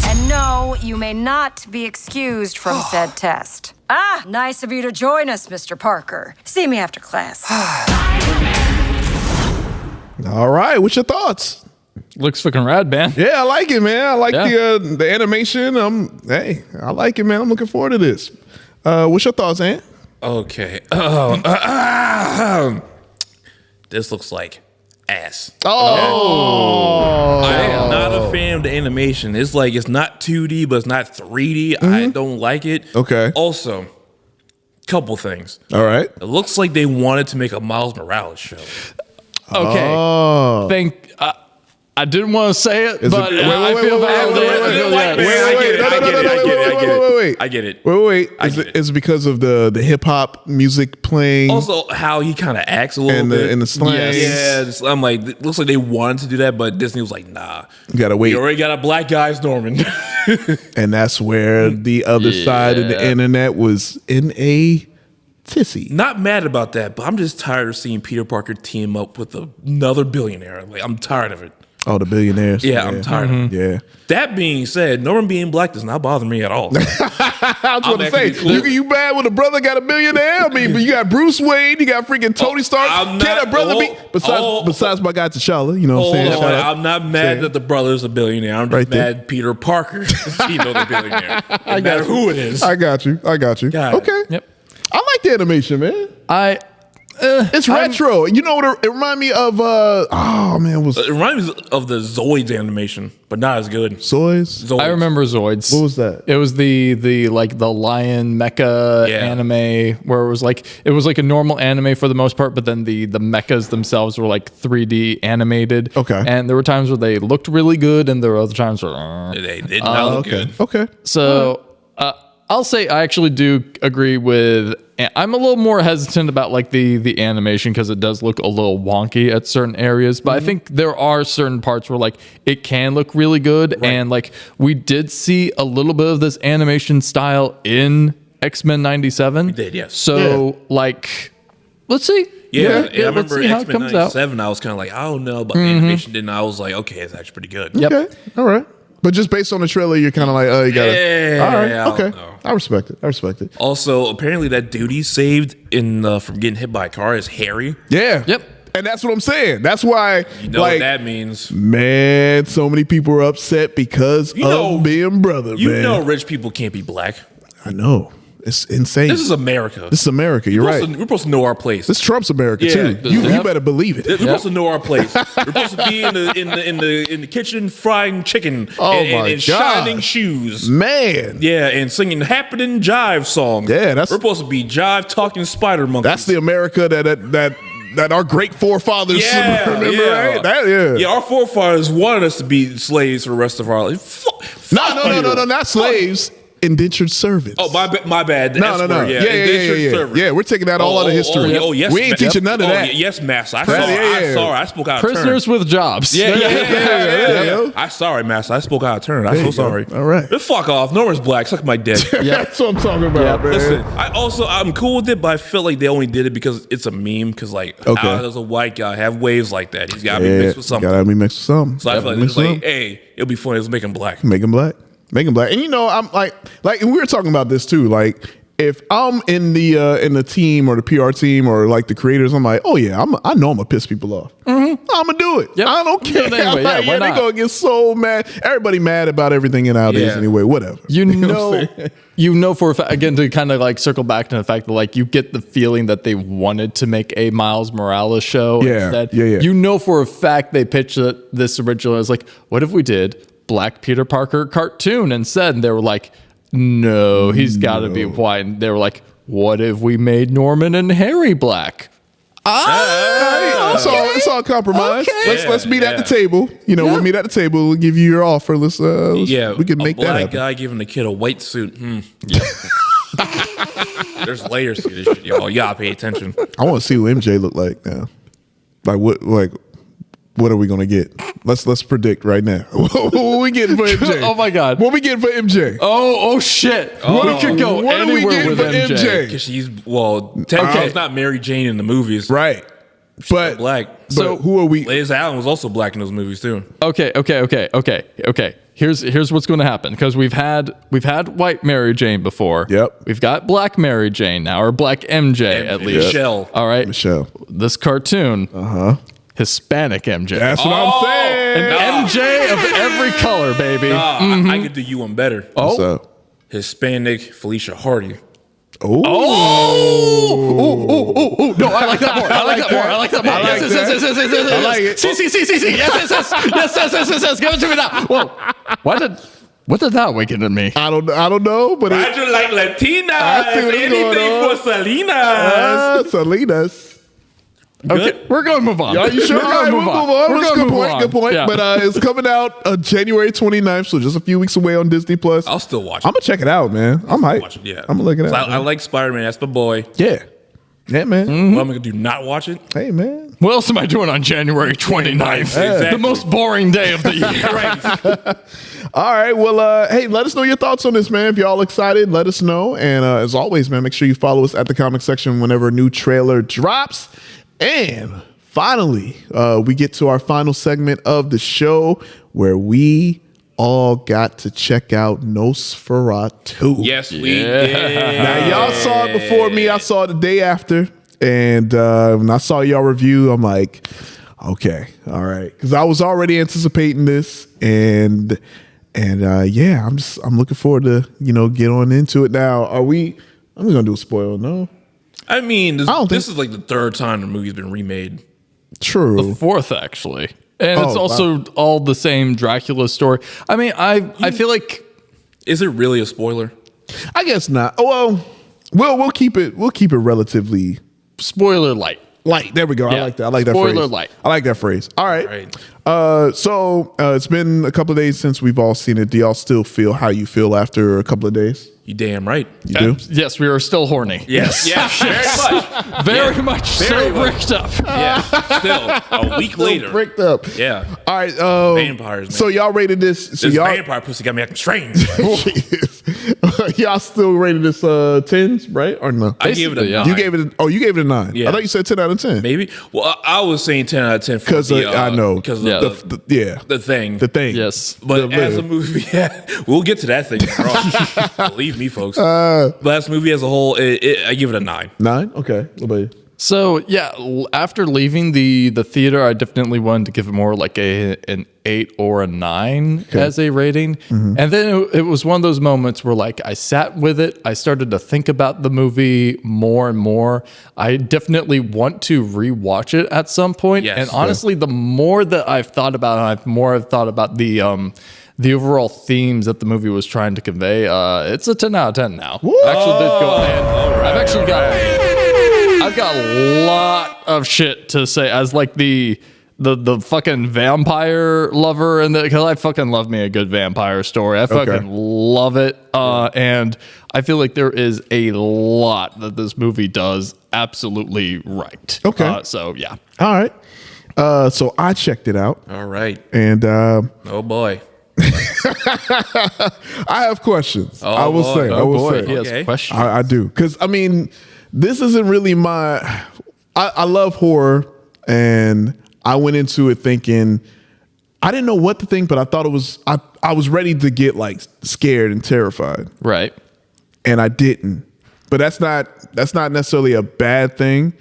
And no, you may not be excused from said test. Ah, nice of you to join us, Mr. Parker. See me after class. All right. What's your thoughts? Looks fucking rad, man. Yeah, I like it, man. I like the animation. Hey, I like it, man. I'm looking forward to this. What's your thoughts, Ant? Okay. This looks like ass. Oh, I am not a fan of the animation. It's like it's not 2D, but it's not 3D. I don't like it. Okay. Also, couple things. All right. It looks like they wanted to make a Miles Morales show. Okay. Oh. I didn't want to say it, but I feel I get it. Wait. Is it because of the hip hop music playing? Also, how he kind of acts a little bit. And the slang. Yeah, I'm like, it looks like they wanted to do that, but Disney was like, nah. You gotta wait. You already got a black guy as Norman. And that's where the other side of the internet was in a tizzy. Not mad about that, but I'm just tired of seeing Peter Parker team up with another billionaire. Like, I'm tired of it. Oh, the billionaires. Yeah, I'm tired of it. Yeah. That being said, Norman being black does not bother me at all. I was going to say, you mad when a brother got a billionaire? I mean, but you got Bruce Wayne, you got freaking Tony Stark. Can a brother be besides my guy T'Challa? You know what I'm saying? I'm not mad that the brother's a billionaire. I'm just mad Peter Parker is the billionaire. No matter who it is. I got you. Okay. Yep. I like the animation, man. It's retro. You know what it reminded me of? It reminds me of the Zoids animation, but not as good. Zoids? I remember Zoids. What was that? It was the lion mecha anime where it was like a normal anime for the most part, but then the mechas themselves were like 3D animated. Okay. And there were times where they looked really good, and there were other times where they did not look good. Okay. So I'll say I actually do agree with. I'm a little more hesitant about like the animation because it does look a little wonky at certain areas, but I think there are certain parts where like it can look really good, and like we did see a little bit of this animation style in X-Men '97. We did, yes. So like let's see. Yeah, I let's remember see how it X-Men comes out. 97. I was kind of like, I don't know about the animation. Then I was like, okay, it's actually pretty good. Yep. Okay, all right. But just based on the trailer, you're kind of like, oh, you got to. All right, I okay. don't know. I respect it. Also, apparently that dude he saved from getting hit by a car is Harry. Yeah. Yep. And that's what I'm saying. That's why, You know what that means. Man, so many people are upset because of being brother, You man. know rich people can't be black. I know. It's insane. This is America. This is America. You're right. We're supposed to know our place. This Trump's America Yeah. too. You better believe it. We're supposed to know our place. We're supposed to be in the kitchen frying chicken and shining shoes. Man. Yeah, and singing happening jive songs. Yeah, we're supposed to be jive talking spider monkeys. That's the America that our great forefathers remember, right? Yeah, our forefathers wanted us to be slaves for the rest of our life. No, not slaves. Indentured servants. Oh, my bad. No. Indentured servants. Yeah, we're taking that all out of history. Yes, we ain't teaching none of that. Yes, master. I'm Yeah. sorry. I spoke out of turn. Prisoners with jobs. Yeah. I'm sorry, master. I spoke out of turn. I'm so sorry. All right. Just fuck off. No one's black. Suck my dick. That's what I'm talking about, man. Listen, I'm cool with it, but I feel like they only did it because it's a meme. Because how does a white guy have waves like that? He's got to be mixed with something. Got to be mixed with something. So I feel like it's like, hey, it'll be funny. Let's make him black. Make him black. And you know, I'm like, and we were talking about this too. Like, if I'm in the team or the PR team or like the creators, I'm like, oh yeah, I know I'm gonna piss people off. I'm gonna do it. Yep. I don't care. Anyway, they're gonna get so mad. Everybody mad about everything nowadays anyway. Whatever. You know for a fact, again, to kind of like circle back to the fact that like you get the feeling that they wanted to make a Miles Morales show instead. Yeah. You know for a fact they pitched this original as like, what if we did Black Peter Parker cartoon instead? And they were like, no, he's got to be white. And they were like, what if we made Norman and Harry black? It's all compromise. Okay. Let's meet at the table. You know, we'll meet at the table. We'll give you your offer. We can make that happen. A black guy giving the kid a white suit. Yeah. There's layers to this shit, y'all. Y'all pay attention. I want to see what MJ look like now. What are we gonna get? Let's predict right now. What are we getting for MJ? Oh my God! What are we getting for MJ? Oh shit! We could go anywhere with MJ. Because she's technically it's not Mary Jane in the movies, right? She's But black. So who are we? Liz Allen was also black in those movies too. Okay. Here's what's going to happen, because we've had white Mary Jane before. Yep. We've got black Mary Jane now, or black MJ at least. Michelle. All right. Michelle. This cartoon. Hispanic MJ. That's what I'm saying. An MJ of every color, baby. I could do you one better. So Hispanic Felicia Hardy. No, I like that more. I like that more. Yes. I like it. See. Yes. Give it to me now. Whoa. What did that awaken in me? I don't know, but I just like Latinas. I see what's Anything for Salinas. Salinas. Okay, we're going to move on. Are you sure? We're going to move on. That's a good point. Yeah. But it's coming out January 29th, so just a few weeks away on Disney Plus. I'll still watch it. I'm gonna check it out, man. I'm hyped. Yeah, I'm gonna look it out. I like Spider-Man. That's my boy. Yeah, man. What am I gonna do? Not watch it? Hey, man. What else am I doing on January 29th? Exactly. The most boring day of the year. Right. All right. Well, hey, let us know your thoughts on this, man. If you're all excited, let us know. And as always, man, make sure you follow us at the comic section whenever a new trailer drops. And finally, we get to our final segment of the show where we all got to check out Nosferatu. Yes, we did. Now, y'all saw it before me. I saw it the day after. And when I saw y'all review, I'm like, okay, all right. Because I was already anticipating this. And yeah, I'm looking forward to, get on into it now. I'm going to do a spoiler, no? I mean, this is like the third time the movie's been remade. True. The fourth, actually. And it's also all the same Dracula story. I mean, I feel like... Is it really a spoiler? I guess not. Oh, well, we'll keep it relatively... Spoiler light. Light. There we go. Yeah. I like that. I like that Spoiler phrase. light. I like that phrase. All right. Right. So it's been a couple of days since we've all seen it. Do y'all still feel how you feel after a couple of days? You damn right. You do? Yes, we are still horny. Yes. Very much. Still bricked up. Yeah. Still. A week later. Bricked up. Yeah. All right. Vampires, man. So y'all rated this. So This y'all vampire pussy got me acting strange. Y'all still rated this 10s, right? Or no? I gave it a 9. You gave it a 9. Yeah. I thought you said 10 out of 10. Maybe. Well, I was saying 10 out of 10 because I know because the thing. Yes, but as a movie, we'll get to that thing. Believe me, folks. Last movie as a whole, I give it a 9. 9? Okay. What about you? So yeah, after leaving the theater, I definitely wanted to give it more like an 8 or a 9 as a rating. Mm-hmm. And then it was one of those moments where like I sat with it, I started to think about the movie more and more. I definitely want to rewatch it at some point. Yes. And honestly, the more that I've thought about it, the more I've thought about the overall themes that the movie was trying to convey. It's a 10 out of 10 now. Woo! I actually did go ahead. I've got a lot of shit to say as like the fucking vampire lover, and because I fucking love me a good vampire story. I fucking love it, and I feel like there is a lot that this movie does absolutely right. Okay, so yeah. All right. So I checked it out. All right, and oh boy. I have questions. I will say. He has questions. I do, because I mean, this isn't really my. I love horror, and I went into it thinking I didn't know what to think, but I thought it was. I was ready to get like scared and terrified, right? And I didn't. But that's not necessarily a bad thing.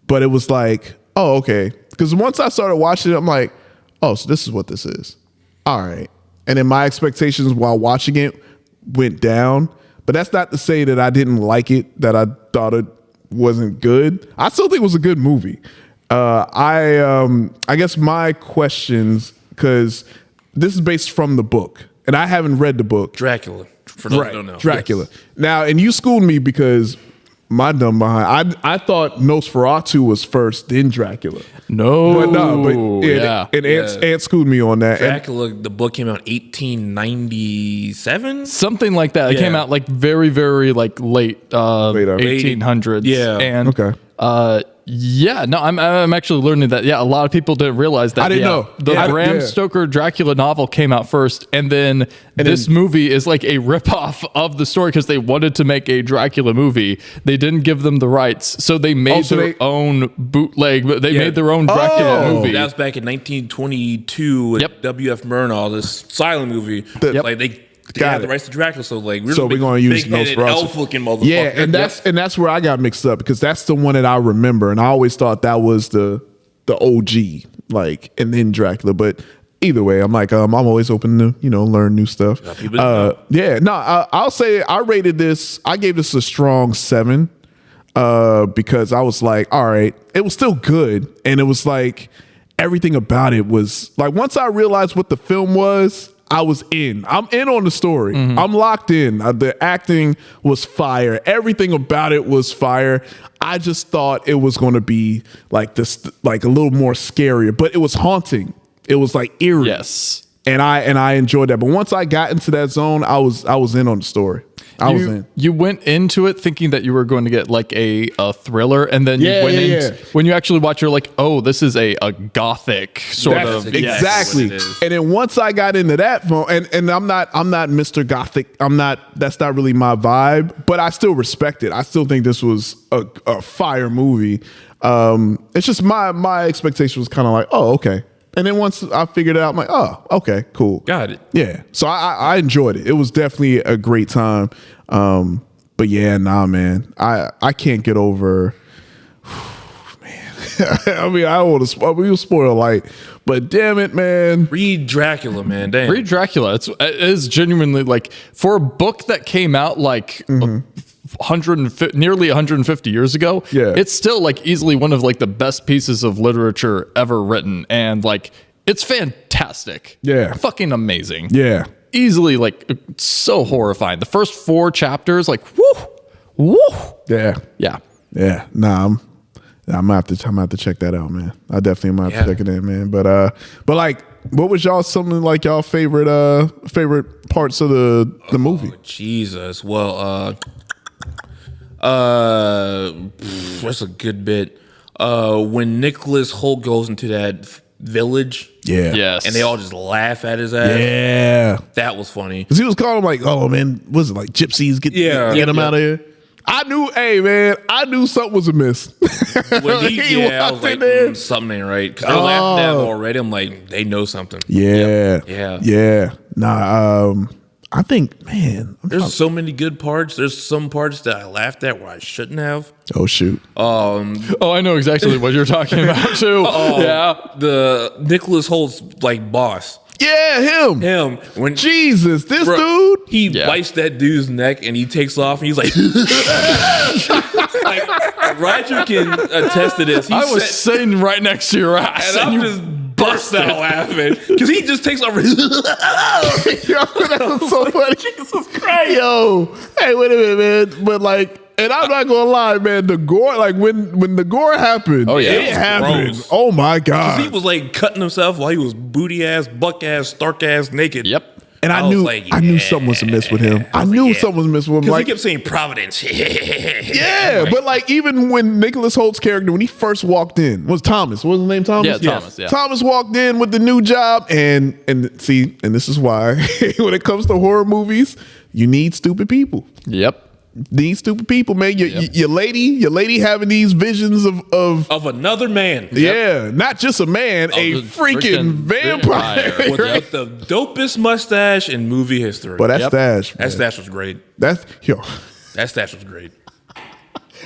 But it was like, oh, okay. Because once I started watching it, I'm like, oh, so this is what this is. All right. And then my expectations while watching it went down. But that's not to say that I didn't like it, that I thought it wasn't good. I still think it was a good movie. I guess my questions, because this is based from the book, and I haven't read the book. Dracula, for those who don't know. Dracula. Yes. Now, and you schooled me because my dumb behind. I thought Nosferatu was first, then Dracula. Aunt schooled me on that. Dracula, the book came out 1897, something like that. It came out like very, very like late 1800s. Yeah, and I'm actually learning that. Yeah, a lot of people didn't realize that. I didn't know. The Bram Stoker Dracula novel came out first, and then this movie is like a ripoff of the story because they wanted to make a Dracula movie. They didn't give them the rights, so they made their own bootleg. They made their own Dracula movie. That was back in 1922 with W.F. Murnau, this silent movie. They had the rights to Dracula, so like we're going to use Nosferatu. Elf-looking motherfucker. Yeah, and that's where I got mixed up, because that's the one that I remember, and I always thought that was the OG, like, and then Dracula. But either way, I'm like, I'm always open to learn new stuff. I'll say I rated this. I gave this a strong 7 because I was like, all right, it was still good, and it was like everything about it was like, once I realized what the film was, I was in. I'm in on the story. Mm-hmm. I'm locked in. The acting was fire. Everything about it was fire. I just thought it was going to be like this, like a little more scarier, but it was haunting. It was like eerie. Yes. And I enjoyed that. But once I got into that zone, I was in on the story. I was in. You went into it thinking that you were going to get like a thriller, and then you went in. When you actually watch, you're like, oh, this is a gothic sort of. Exactly. And then once I got into that, and I'm not Mr. Gothic. That's not really my vibe, but I still respect it. I still think this was a fire movie. It's just my expectation was kind of like, oh, okay. And then once I figured it out, I'm like, oh, okay, cool. Got it. Yeah. So I enjoyed it. It was definitely a great time. But yeah, man. I can't get over, man. I mean, I don't want to we'll spoil light, but damn it, man. Read Dracula, man. Damn. Read Dracula. It is genuinely like, for a book that came out like nearly 150 years ago, it's still like easily one of like the best pieces of literature ever written, and like it's fantastic. Fucking amazing. Easily like so horrifying. The first 4 chapters, like woo. Yeah. Nah, I'm gonna have to check that out, man. I definitely might have to check it in, man. But like, what was y'all favorite parts of the movie? Jesus. Well, that's a good bit. When Nicholas Hoult goes into that village. Yeah. Yes. And they all just laugh at his ass. Yeah. That was funny. Because he was calling him like, oh, man, was it like gypsies? Get him out of here. I knew something was amiss. When I was like, something ain't right. Because they're laughing at him already. I'm like, they know something. Yeah. Yeah. Yeah. Nah, I think, man. There's so many good parts. There's some parts that I laughed at where I shouldn't have. Oh, shoot. I know exactly what you're talking about, too. Yeah. The Nicholas Holt's, like, boss. Yeah, him. When Jesus, this dude. He bites that dude's neck and he takes off and he's like, like Roger can attest to this. I was sitting right next to your ass, and I'm just burst out laughing because he just takes off. Yo, that was so funny. Jesus Christ. Yo, hey, wait a minute, man. But like, and I'm not gonna lie, man. The gore, like when the gore happened, it happened. Gross. Oh my god, he was like cutting himself while he was booty ass, buck ass, stark ass, naked. Yep. And I knew something was amiss with him. I knew something was amiss with him. Because like, he kept saying Providence. Yeah, but like even when Nicholas Holt's character, when he first walked in, was Thomas? What was his name? Thomas? Yeah, Thomas. Yeah. Thomas walked in with the new job, and this is why when it comes to horror movies, you need stupid people. Yep. These stupid people, man. Your lady having these visions of another man. Yeah, not just a man, a freaking vampire with the dopest mustache in movie history. But that stash, that stash was great. That stash was great.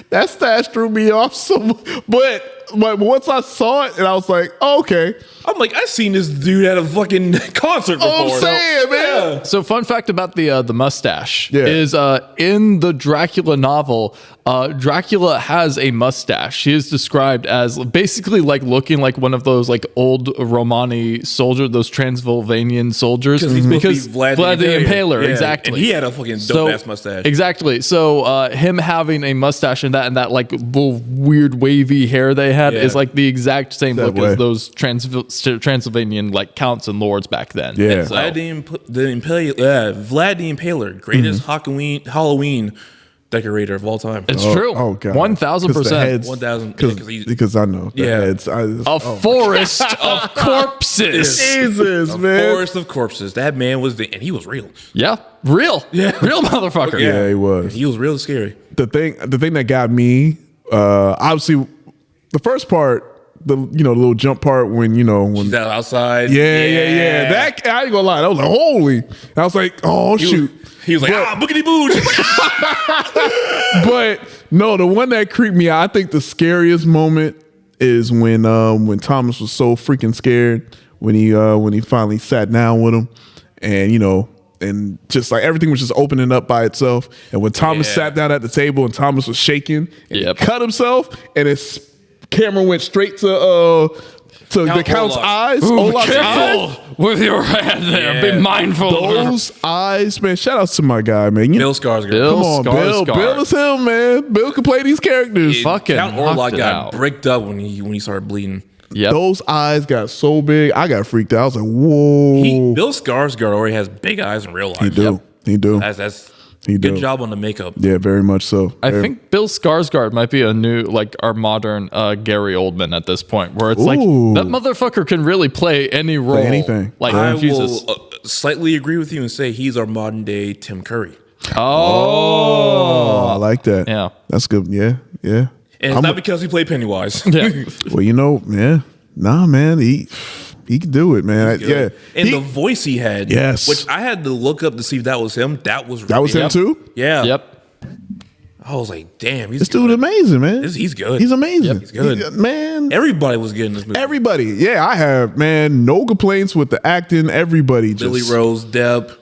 That stash threw me off so, but once I saw it and I was like, oh, okay. I'm like, I've seen this dude at a fucking concert before. Oh, I'm saying, man. So fun fact about the mustache is in the Dracula novel, Dracula has a mustache. He is described as basically like looking like one of those like old Romani soldiers, those Transylvanian soldiers. Because Vlad the Impaler, exactly. And he had a fucking dope ass mustache. Exactly. So him having a mustache and that like little weird wavy hair they had is like the exact same look as those Transylvanian like counts and lords back then. Yeah. So, Vlad the Impaler, greatest Halloween decorator of all time. It's true. Oh god, 1000%. 1000. Because I know. Heads, a forest of corpses. Jesus, a man. Forest of corpses. That man was and he was real. Yeah, real. Yeah, real motherfucker. Yeah, he was. He was real scary. The thing that got me, obviously, the first part. The little jump part when she's out outside. Yeah. That I ain't gonna lie, that was like holy. I was like, oh shoot. He was like, boogity boo. But no, the one that creeped me out, I think the scariest moment is when Thomas was so freaking scared when he finally sat down with him, and and just like everything was just opening up by itself. And when Thomas sat down at the table and Thomas was shaking and he cut himself, and his camera went straight to the Count's eyes. Olaf's eyes. With your hand there. Be mindful. Those eyes, man. Shout out to my guy, man. Bill Skarsgård. Come on, Bill. Bill is him, man. Bill can play these characters. Fucking Count Orlok got bricked up when he started bleeding. Yep. Those eyes got so big, I got freaked out. I was like, whoa. Bill Skarsgård already has big eyes in real life. He do. That's good job on the makeup. Yeah, very much so. I think Bill Skarsgård might be a new, like our modern Gary Oldman at this point, where it's like that motherfucker can really play any role, anything. Like I Jesus. will slightly agree with you and say he's our modern day Tim Curry. Oh, I like that. Yeah, that's good. Yeah. And it's not because he played Pennywise. Yeah. Well, man, he can do it, man. Yeah. And the voice he had, which I had to look up to see if that was him. That was him too? Yeah. Yep. I was like, damn, this dude amazing, man. He's good. He's amazing. He's good. Man. Everybody was good in this movie. Everybody. Yeah, I have, man, no complaints with the acting. Everybody just. Lily Rose Depp.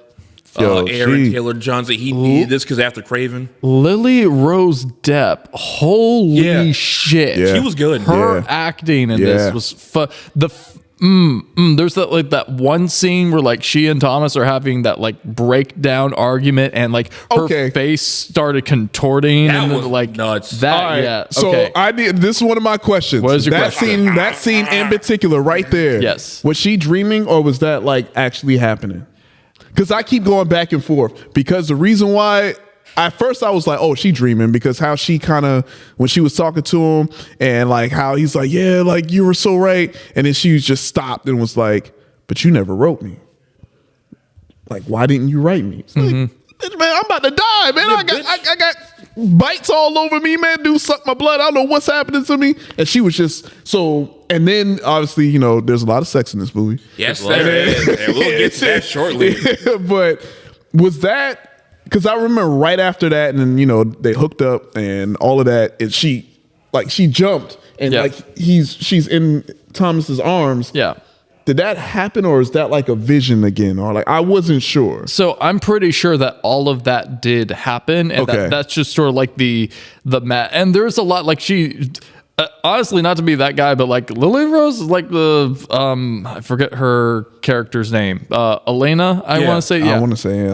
Aaron Taylor Johnson. He needed this because after Craven. Lily Rose Depp. Holy shit. Yeah. She was good. Her acting in this was there's that one scene where like she and Thomas are having that like breakdown argument and like her face started contorting that and was like nuts. That So this is one of my questions. What is your question? That scene in particular right there. Yes. Was she dreaming or was that like actually happening? Because I keep going back and forth. Because the reason why at first I was like, oh, she dreaming, because how she kind of, when she was talking to him and like how he's like, yeah, like you were so right. And then she just stopped and was like, but you never wrote me. Like, why didn't you write me? It's like, bitch, man, I'm about to die, man. I got bites all over me, man. Dude, suck my blood. I don't know what's happening to me. And she was just so. And then obviously, you know, there's a lot of sex in this movie. Yes, there is. And we'll get to that shortly. But was that, because I remember right after that, and then, you know, they hooked up and all of that, and she jumped and like she's in Thomas's arms. Yeah. Did that happen, or is that like a vision again? Or like, I wasn't sure. So I'm pretty sure that all of that did happen, and that's just sort of like the and there's a lot, like she honestly, not to be that guy, but like Lily Rose is like the I forget her character's name, Elena. I want to say. Yeah, I want to say.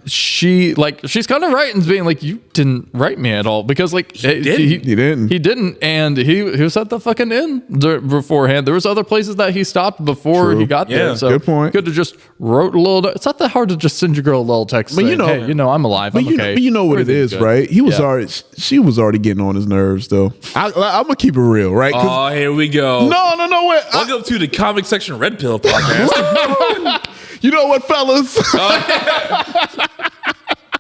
She's kind of right in being like, you didn't write me at all, because like he didn't, and he was at the fucking end beforehand. There was other places that he stopped before he got there. So good point. Could have just wrote a little. It's not that hard to just send your girl a little text. But saying, hey, I'm alive. I'm okay. But you know what it is, right? He was she was already getting on his nerves, though. I'm gonna keep it real, right? Oh, here we go. No, wait. Welcome to the Comic Section Red Pill podcast. You know what, fellas?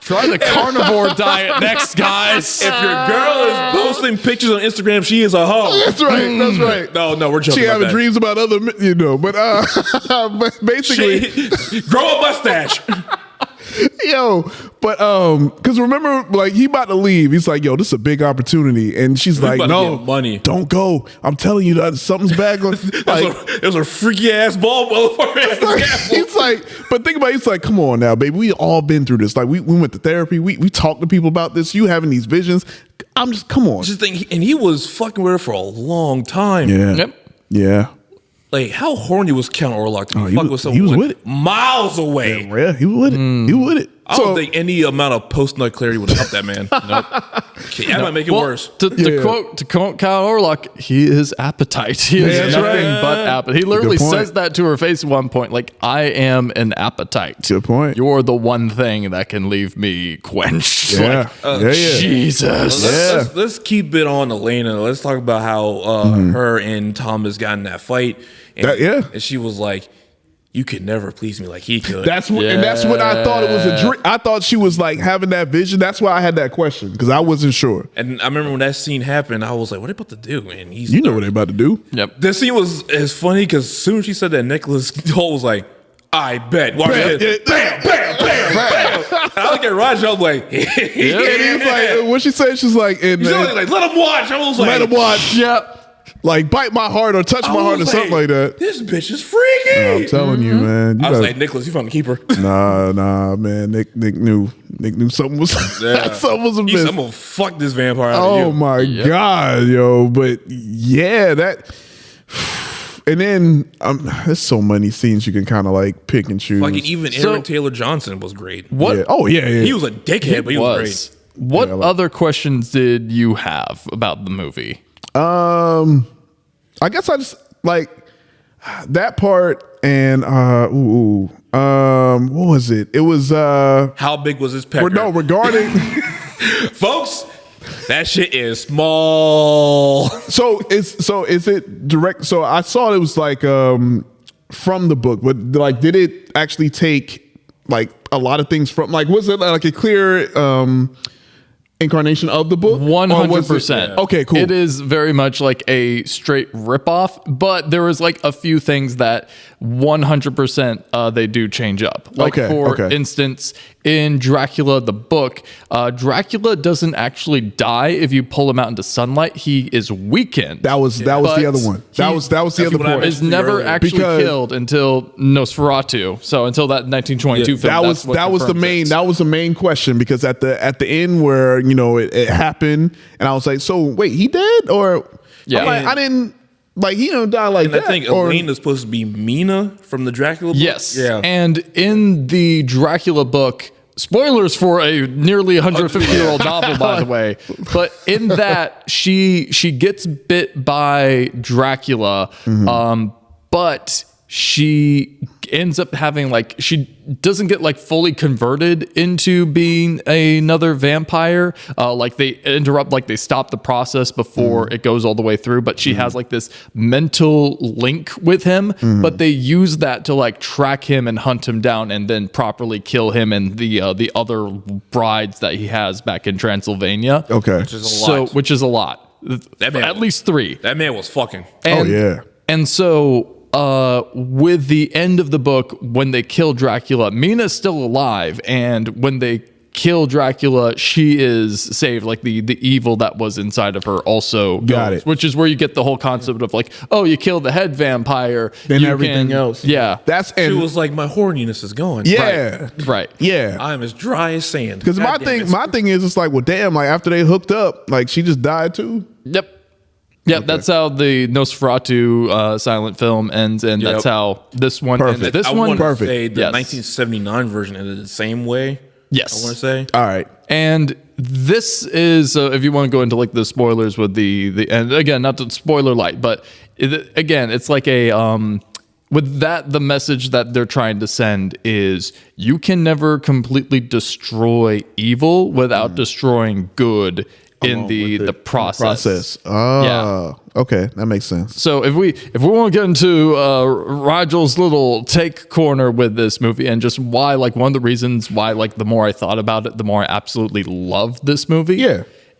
Try the carnivore diet next, guys. If your girl is posting pictures on Instagram, she is a hoe. That's right. That's right. No, we're joking. She having dreams about other, but basically, grow a mustache. Yo, but because remember, like, he about to leave. He's like, yo, this is a big opportunity, and she's like, no, money, don't go. I'm telling you that something's bad. Like, there's a freaky ass ball for He's like, but think about it, he's like, come on now, baby. We all been through this. Like, we went to therapy. We talked to people about this. You having these visions. I'm just, come on. Just think, and he was fucking with her for a long time. Yeah. Yep. Yeah. Like, how horny was Count Orlok to be fucking with someone he was with it. Miles away? Yeah, he was with it. He was with it. I don't think any amount of post-nut clarity would have helped that man. Nope. That might make it worse. To quote Kyle Orlok, he is appetite. He is nothing but appetite. He literally says that to her face at one point, like, I am an appetite. Good point. You're the one thing that can leave me quenched. Yeah. Like, Jesus. Let's keep it on Elena. Let's talk about how her and Thomas got in that fight. And, and she was like, you could never please me like he could. And that's what I thought it was a dream. I thought she was like having that vision. That's why I had that question, because I wasn't sure. And I remember when that scene happened, I was like, what are they about to do? And you know what they're about to do. Yep. That scene was as funny because as soon as she said that, Nicholas Hoult was like, I bet. Watch it. Bam, bam, bam, bam. I look at Roger, I was like, and he was like, what she said, she's like, let him watch. I was like, let him watch. Yep. Like, bite my heart or touch my heart or something like that. This bitch is freaky. I'm telling you, man. I was like, Nicholas, you found the keeper. Nah, man. Nick knew something was something was amiss. I'm gonna fuck this vampire out of you. Oh my God, yo. But yeah, that. And then there's so many scenes you can kind of like pick and choose. Like, even Aaron Taylor Johnson was great. What? Yeah. Oh yeah. He was a dickhead, but he was great. What other questions did you have about the movie? I guess I just like that part, and what was it? It was how big was his pecker? No, regarding folks, that shit is small. So is it direct? So I saw it was like from the book, but like, did it actually take like a lot of things from, like, was it like a clear incarnation of the book? 100%. Okay, cool. It is very much like a straight ripoff, but there was like a few things that 100% they do change up. Like, for instance, in Dracula the book, Dracula doesn't actually die if you pull him out into sunlight. He is weakened. That was the other one. That was the other point. Is never actually killed until Nosferatu. So until that 1922 film. That was the main question, because at the end where, you know, it happened, and I was like, so wait, he dead? Or I didn't. Like, he don't die like that. I think Elena's supposed to be Mina from the Dracula book. Yes. Yeah. And in the Dracula book, spoilers for a nearly 150-year-old novel, by the way, but in that, she gets bit by Dracula, but she ends up having like, she doesn't get like fully converted into being another vampire. Like they interrupt, like they stop the process before it goes all the way through, but she has like this mental link with him, but they use that to like track him and hunt him down and then properly kill him and the other brides that he has back in Transylvania. Okay. Which is a lot. At least 3. That man was fucking. And, And so with the end of the book, when they kill Dracula, Mina's still alive, and when they kill Dracula, she is saved. Like the evil that was inside of her also goes, which is where you get the whole concept of like, oh, you kill the head vampire, then everything else. Yeah, she was like, my horniness is gone. Yeah, right. Yeah, I'm as dry as sand. Because my thing is, it's like, well, damn, like after they hooked up, like she just died too. Yep. Yeah, that's how the Nosferatu silent film ends, and that's how this one ends. This one, perfect. Say the 1979 version ended the same way. Yes, I want to say. All right, and this is if you want to go into like the spoilers with the end again, not to spoiler light, but again, it's like a with that, the message that they're trying to send is you can never completely destroy evil without destroying good in the process. Okay, that makes sense. So if we want to get into Rigel's little take corner with this movie and just why, like one of the reasons why, like the more I thought about it, the more I absolutely loved this movie.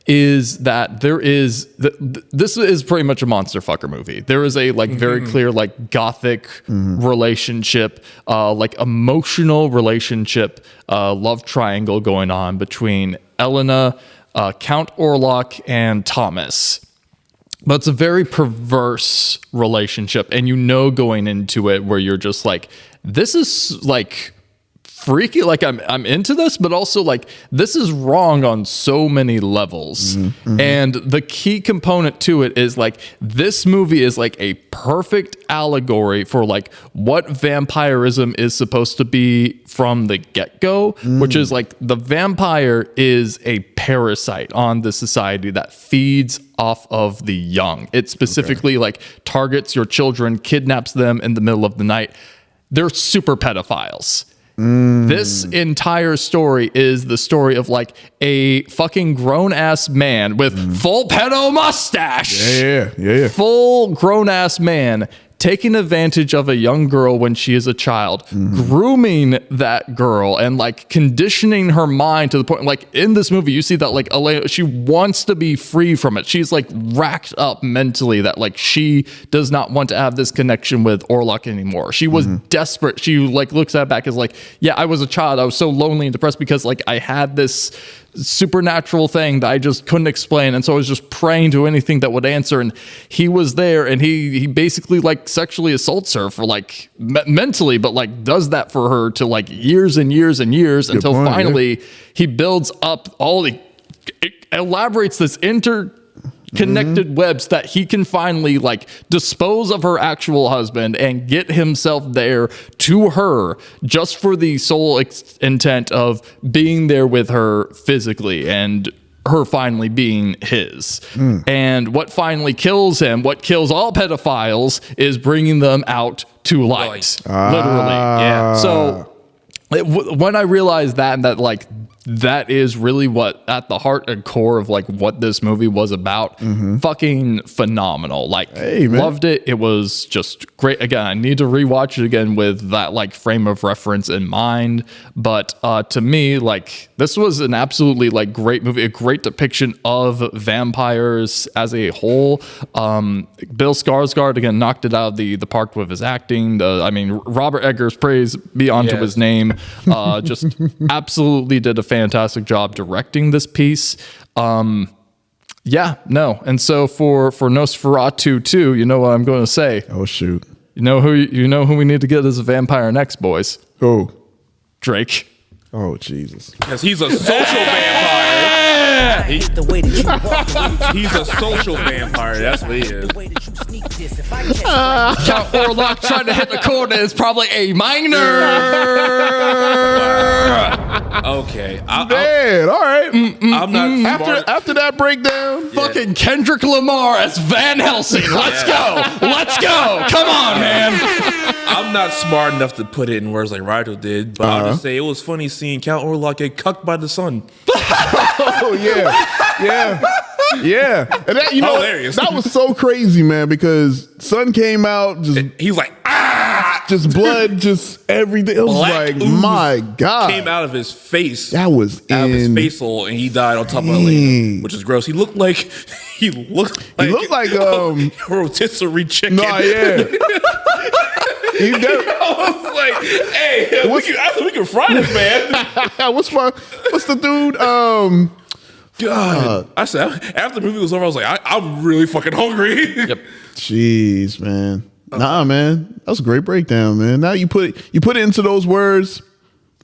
Is that there is this is pretty much a monster fucker movie. There is a like very clear like gothic relationship, like emotional relationship, love triangle going on between Elena, Count Orlok, and Thomas. But it's a very perverse relationship, and you know going into it where you're just like, this is like freaky, like I'm into this, but also like this is wrong on so many levels. And the key component to it is like this movie is like a perfect allegory for like what vampirism is supposed to be from the get-go, which is like the vampire is a parasite on the society that feeds off of the young. It specifically like targets your children, kidnaps them in the middle of the night. They're super pedophiles. This entire story is the story of like a fucking grown ass man with full pedo mustache. Yeah. Full grown ass man taking advantage of a young girl when she is a child, grooming that girl and like conditioning her mind to the point, like in this movie, you see that like Elena, she wants to be free from it. She's like racked up mentally that like she does not want to have this connection with Orlok anymore. She was desperate. She like looks at it back as like, yeah, I was a child. I was so lonely and depressed because like I had this supernatural thing that I just couldn't explain, and so I was just praying to anything that would answer, and he was there, and he basically like sexually assaults her for like mentally, but like does that for her to like years and years and years until finally he builds up elaborates this interconnected webs that he can finally like dispose of her actual husband and get himself there to her just for the sole intent of being there with her physically and her finally being his. And what finally kills him, what kills all pedophiles, is bringing them out to light. Literally. So when I realized that, and that like that is really what at the heart and core of like what this movie was about. Fucking phenomenal. Like loved it. It was just great. Again, I need to rewatch it again with that like frame of reference in mind. But to me, like this was an absolutely like great movie, a great depiction of vampires as a whole. Bill Skarsgård again knocked it out of the park with his acting. I mean, Robert Eggers, praise be unto his name. Just absolutely did a fantastic job directing this piece. And so for Nosferatu 2, you know what I'm going to say. Oh shoot. You know who we need to get as a vampire next, boys? Who? Drake. Oh Jesus. Because he's a social vampire. He's a social vampire. That's what he is. Count Orlok trying to hit the corner is probably a minor. Okay. Man, all right. I'm not after that breakdown. Fucking Kendrick Lamar as Van Helsing. Let's go. Come on, man. I'm not smart enough to put it in words like Rydell did, but I'll just say it was funny seeing Count Orlok get cucked by the sun. Oh yeah. And that, Hilarious. that was so crazy, man, because sun came out, just he's like, just blood, just everything. It was Black like, ooze my God. came out of his face. That was out of his face hole, and he died on top of a lady, which is gross. He looked like a rotisserie chicken. No, yeah. I was like, hey, we can fry this man. what's the dude? God. I said, after the movie was over, I was like, I'm really fucking hungry. Yep. Jeez, man. Nah, man. That was a great breakdown, man. Now you put it into those words.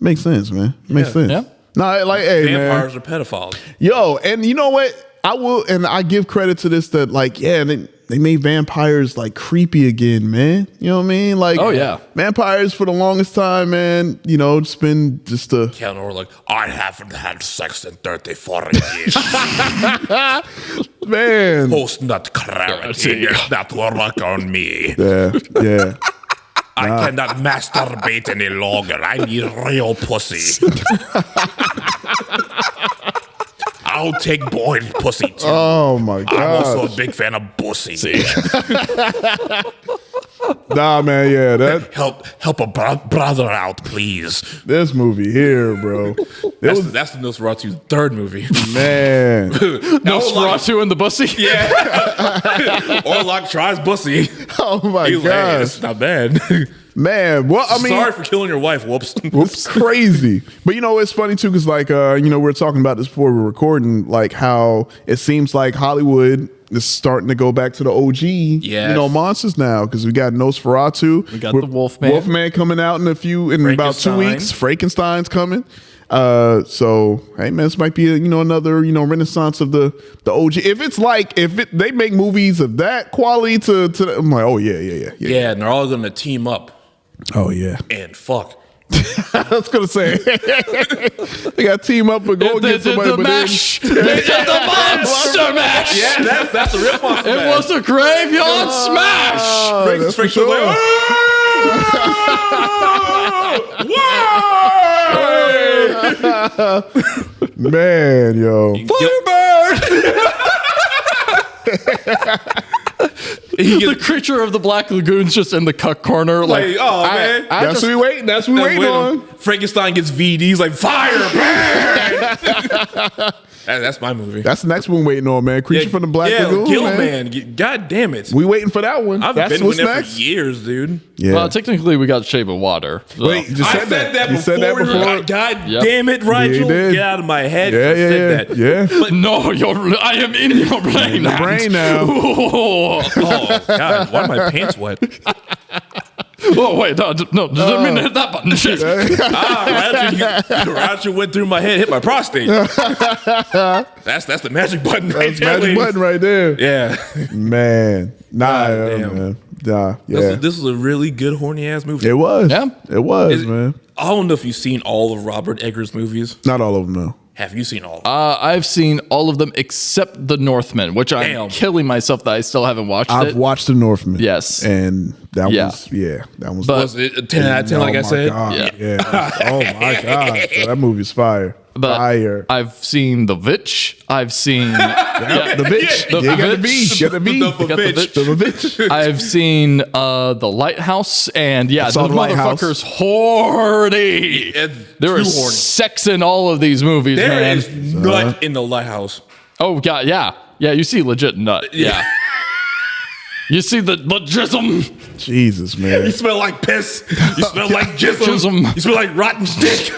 Makes sense, man. Makes sense. Yeah. Nah, like, hey, Vampires man. are pedophiles. Yo, and you know what? I will, and I give credit to this that, like, yeah, they made vampires like creepy again, man. You know what I mean? Like, oh yeah, vampires for the longest time, man. You know, it's been just a Count Orlok. I haven't had sex in 34 years. Man, post nut clarity does not work on me. Yeah. I cannot masturbate any longer. I need real pussy. I'll take boiled pussy too. Oh my God! I'm also a big fan of pussy. Nah, man, yeah, that help a brother out, please. This movie here, bro. That's the Nosferatu third movie. Man, Nosferatu and the bussy. Yeah, Orlok tries bussy. Oh my God, like, it's not bad. Man, well, I mean, sorry for killing your wife. Whoops, crazy. But you know, it's funny too, because like, we were talking about this before we were recording, like how it seems like Hollywood is starting to go back to the OG, monsters now, because we got Nosferatu, we got the Wolfman coming out in about 2 weeks. Frankenstein's coming. So hey man, this might be another renaissance of the OG. If they make movies of that quality to I'm like, oh yeah. Yeah, and they're all gonna team up. Oh yeah, and fuck. I was gonna say they got to team up and go against somebody. The mash. They did the monster mash. Yeah, that's the real monster mash. It was a graveyard smash. Frank sure. was like, whoa! Man, yo, Firebird. The creature of the Black Lagoon's just in the cuck corner, like, oh man, that's what we waiting. That's what we waiting on. Frankenstein gets VD. He's like, Firebird. That's my movie. That's the next one waiting on, man. Creature from the Black Lagoon. Man. God damn it. We waiting for that one. I've been waiting there for years, dude. Yeah. Well, technically, we got Shape of Water. So. Wait, you just said that. You said that before. God damn it, Rigel. Yeah, get out of my head. Yeah. But no, I am in your brain now. Oh, God. Why are my pants wet? Oh, wait. No, didn't mean to hit that button. Shit. Roger went through my head, hit my prostate. That's the magic button right there. Magic button right there. Yeah. Man. Nah, damn. Man. Yeah. This is a really good horny ass movie. It was. Yeah. It was, man. I don't know if you've seen all of Robert Eggers' movies. Not all of them, no. Have you seen all of them? I've seen all of them except The Northman, which I'm killing myself that I still haven't watched it. I've watched The Northman. Yes. And that was was it a 10 out of 10 like I said? God, yeah. Oh my God. So that movie's fire. But fire. I've seen The Vitch. I've seen The Vitch. The Vitch. I've seen The Lighthouse, and those motherfuckers horny. There is sex in all of these movies, There man. is nut in The Lighthouse. Oh God, yeah. You see legit nut, yeah. You see the jism. Jesus, man. You smell like piss. You smell like jism. You smell like rotten dick.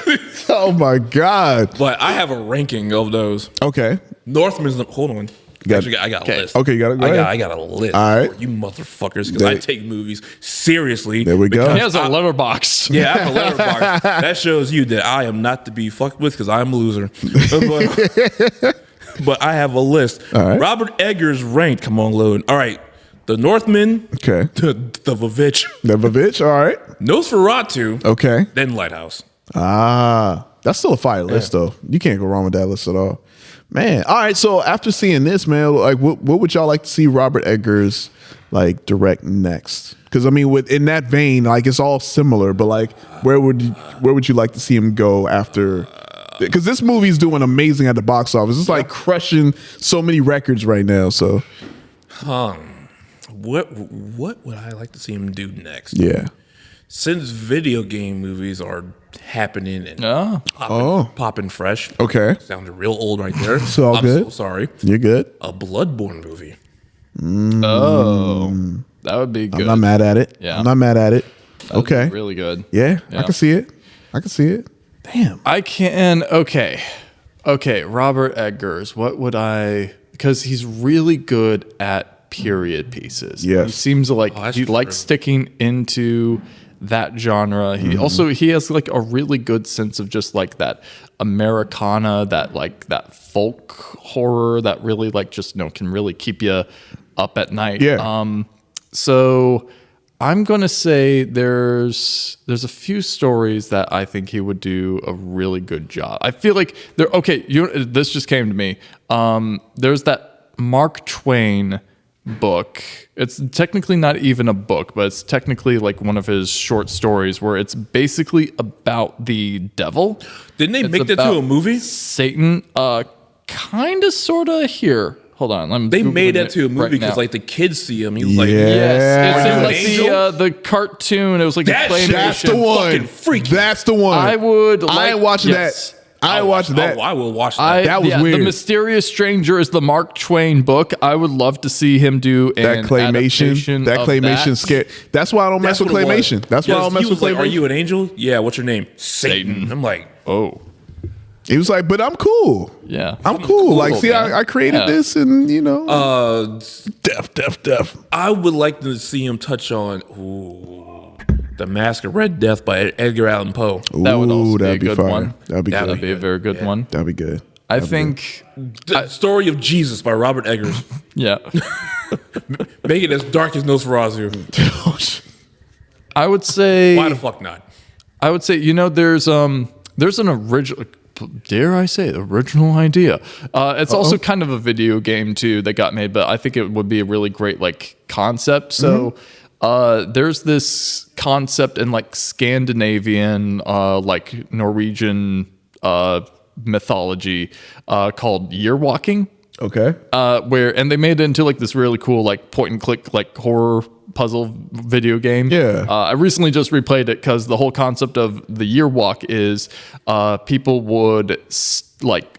Oh my God. But I have a ranking of those. Okay. Northman's hold on. Actually, I got a list. Okay, you got it. I got a list. All right. For you motherfuckers, because I take movies seriously. There we go. He has a letterbox. Yeah, I have a letterbox. That shows you that I am not to be fucked with because I'm a loser. But I have a list. All right. Robert Eggers ranked. Come on, load. All right. The Northman. Okay. The Vavitch. The Vavitch. All right. Nosferatu. Okay. Then Lighthouse. That's still a fire list, though. You can't go wrong with that list at all. Man. All right. So after seeing this, man, like what would y'all like to see Robert Eggers like direct next? Because I mean, in that vein, like it's all similar, but like where would you like to see him go after? Because this movie's doing amazing at the box office. It's like crushing so many records right now. So, what would I like to see him do next? Yeah. Since video game movies are happening and popping fresh. Okay. Sounded real old right there. It's all good. So sorry. You're good. A Bloodborne movie. Oh, that would be good. I'm not mad at it. Yeah. I'm not mad at it. That'd Okay. be really good. Yeah, I can see it. Damn. I can. Okay. Robert Eggers. What would I? Because he's really good at period pieces. Yes. He seems like he true. likes sticking into that genre. He has like a really good sense of just like that Americana, that folk horror that really like just can really keep you up at night. Yeah. So I'm gonna say there's a few stories that I think he would do a really good job. I feel like this just came to me. There's that Mark Twain book. It's technically not even a book, but it's technically like one of his short stories where it's basically about the devil. Didn't they make that to a movie? Satan, kind of, sort of. Here, hold on. They made that to a movie because like the kids see him. He was like, yes, it's in like the cartoon. It was like that a claymation. That's the one. Freaky. That's the one. I ain't watching that. I watched that. I will watch that. That was weird. The Mysterious Stranger is the Mark Twain book. I would love to see him do that claymation. That claymation scare. That's why I don't mess with claymation. That's why I don't mess with claymation. Are you an angel? Yeah. What's your name? Satan. I'm like, oh. He was like, but I'm cool. Yeah. I'm cool. Like, see, I created this, and death. I would like to see him touch on The Mask of Red Death by Edgar Allan Poe. That would also be a good fire. one. That'd be good. That'd be a very good one. That'd be good. I think The Story of Jesus by Robert Eggers. Yeah. Make it as dark as Nosferatu. I would say. Why the fuck not? I would say, there's an original. Dare I say original idea? It's also kind of a video game too that got made, but I think it would be a really great like concept. So there's this concept in like Scandinavian, like Norwegian mythology called year walking. Okay. And they made it into like this really cool like point and click like horror puzzle video game. Yeah. I recently just replayed it because the whole concept of the year walk is people would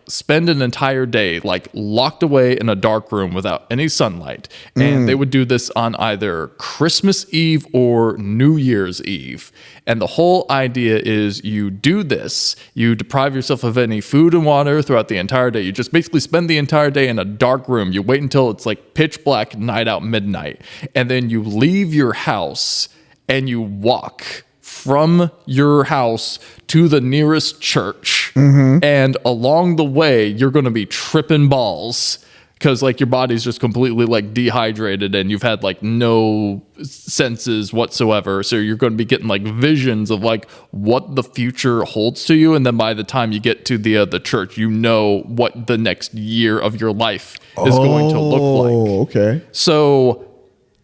spend an entire day like locked away in a dark room without any sunlight. And they would do this on either Christmas Eve or New Year's Eve. And the whole idea is you do this, you deprive yourself of any food and water throughout the entire day. You just basically spend the entire day in a dark room. You wait until it's like pitch black, night out, midnight. And then you leave your house and you walk from your house to the nearest church. And along the way, you're going to be tripping balls because like your body's just completely like dehydrated and you've had like no senses whatsoever. So you're going to be getting like visions of like what the future holds to you. And then by the time you get to the church, you know what the next year of your life is going to look like. Oh, okay. So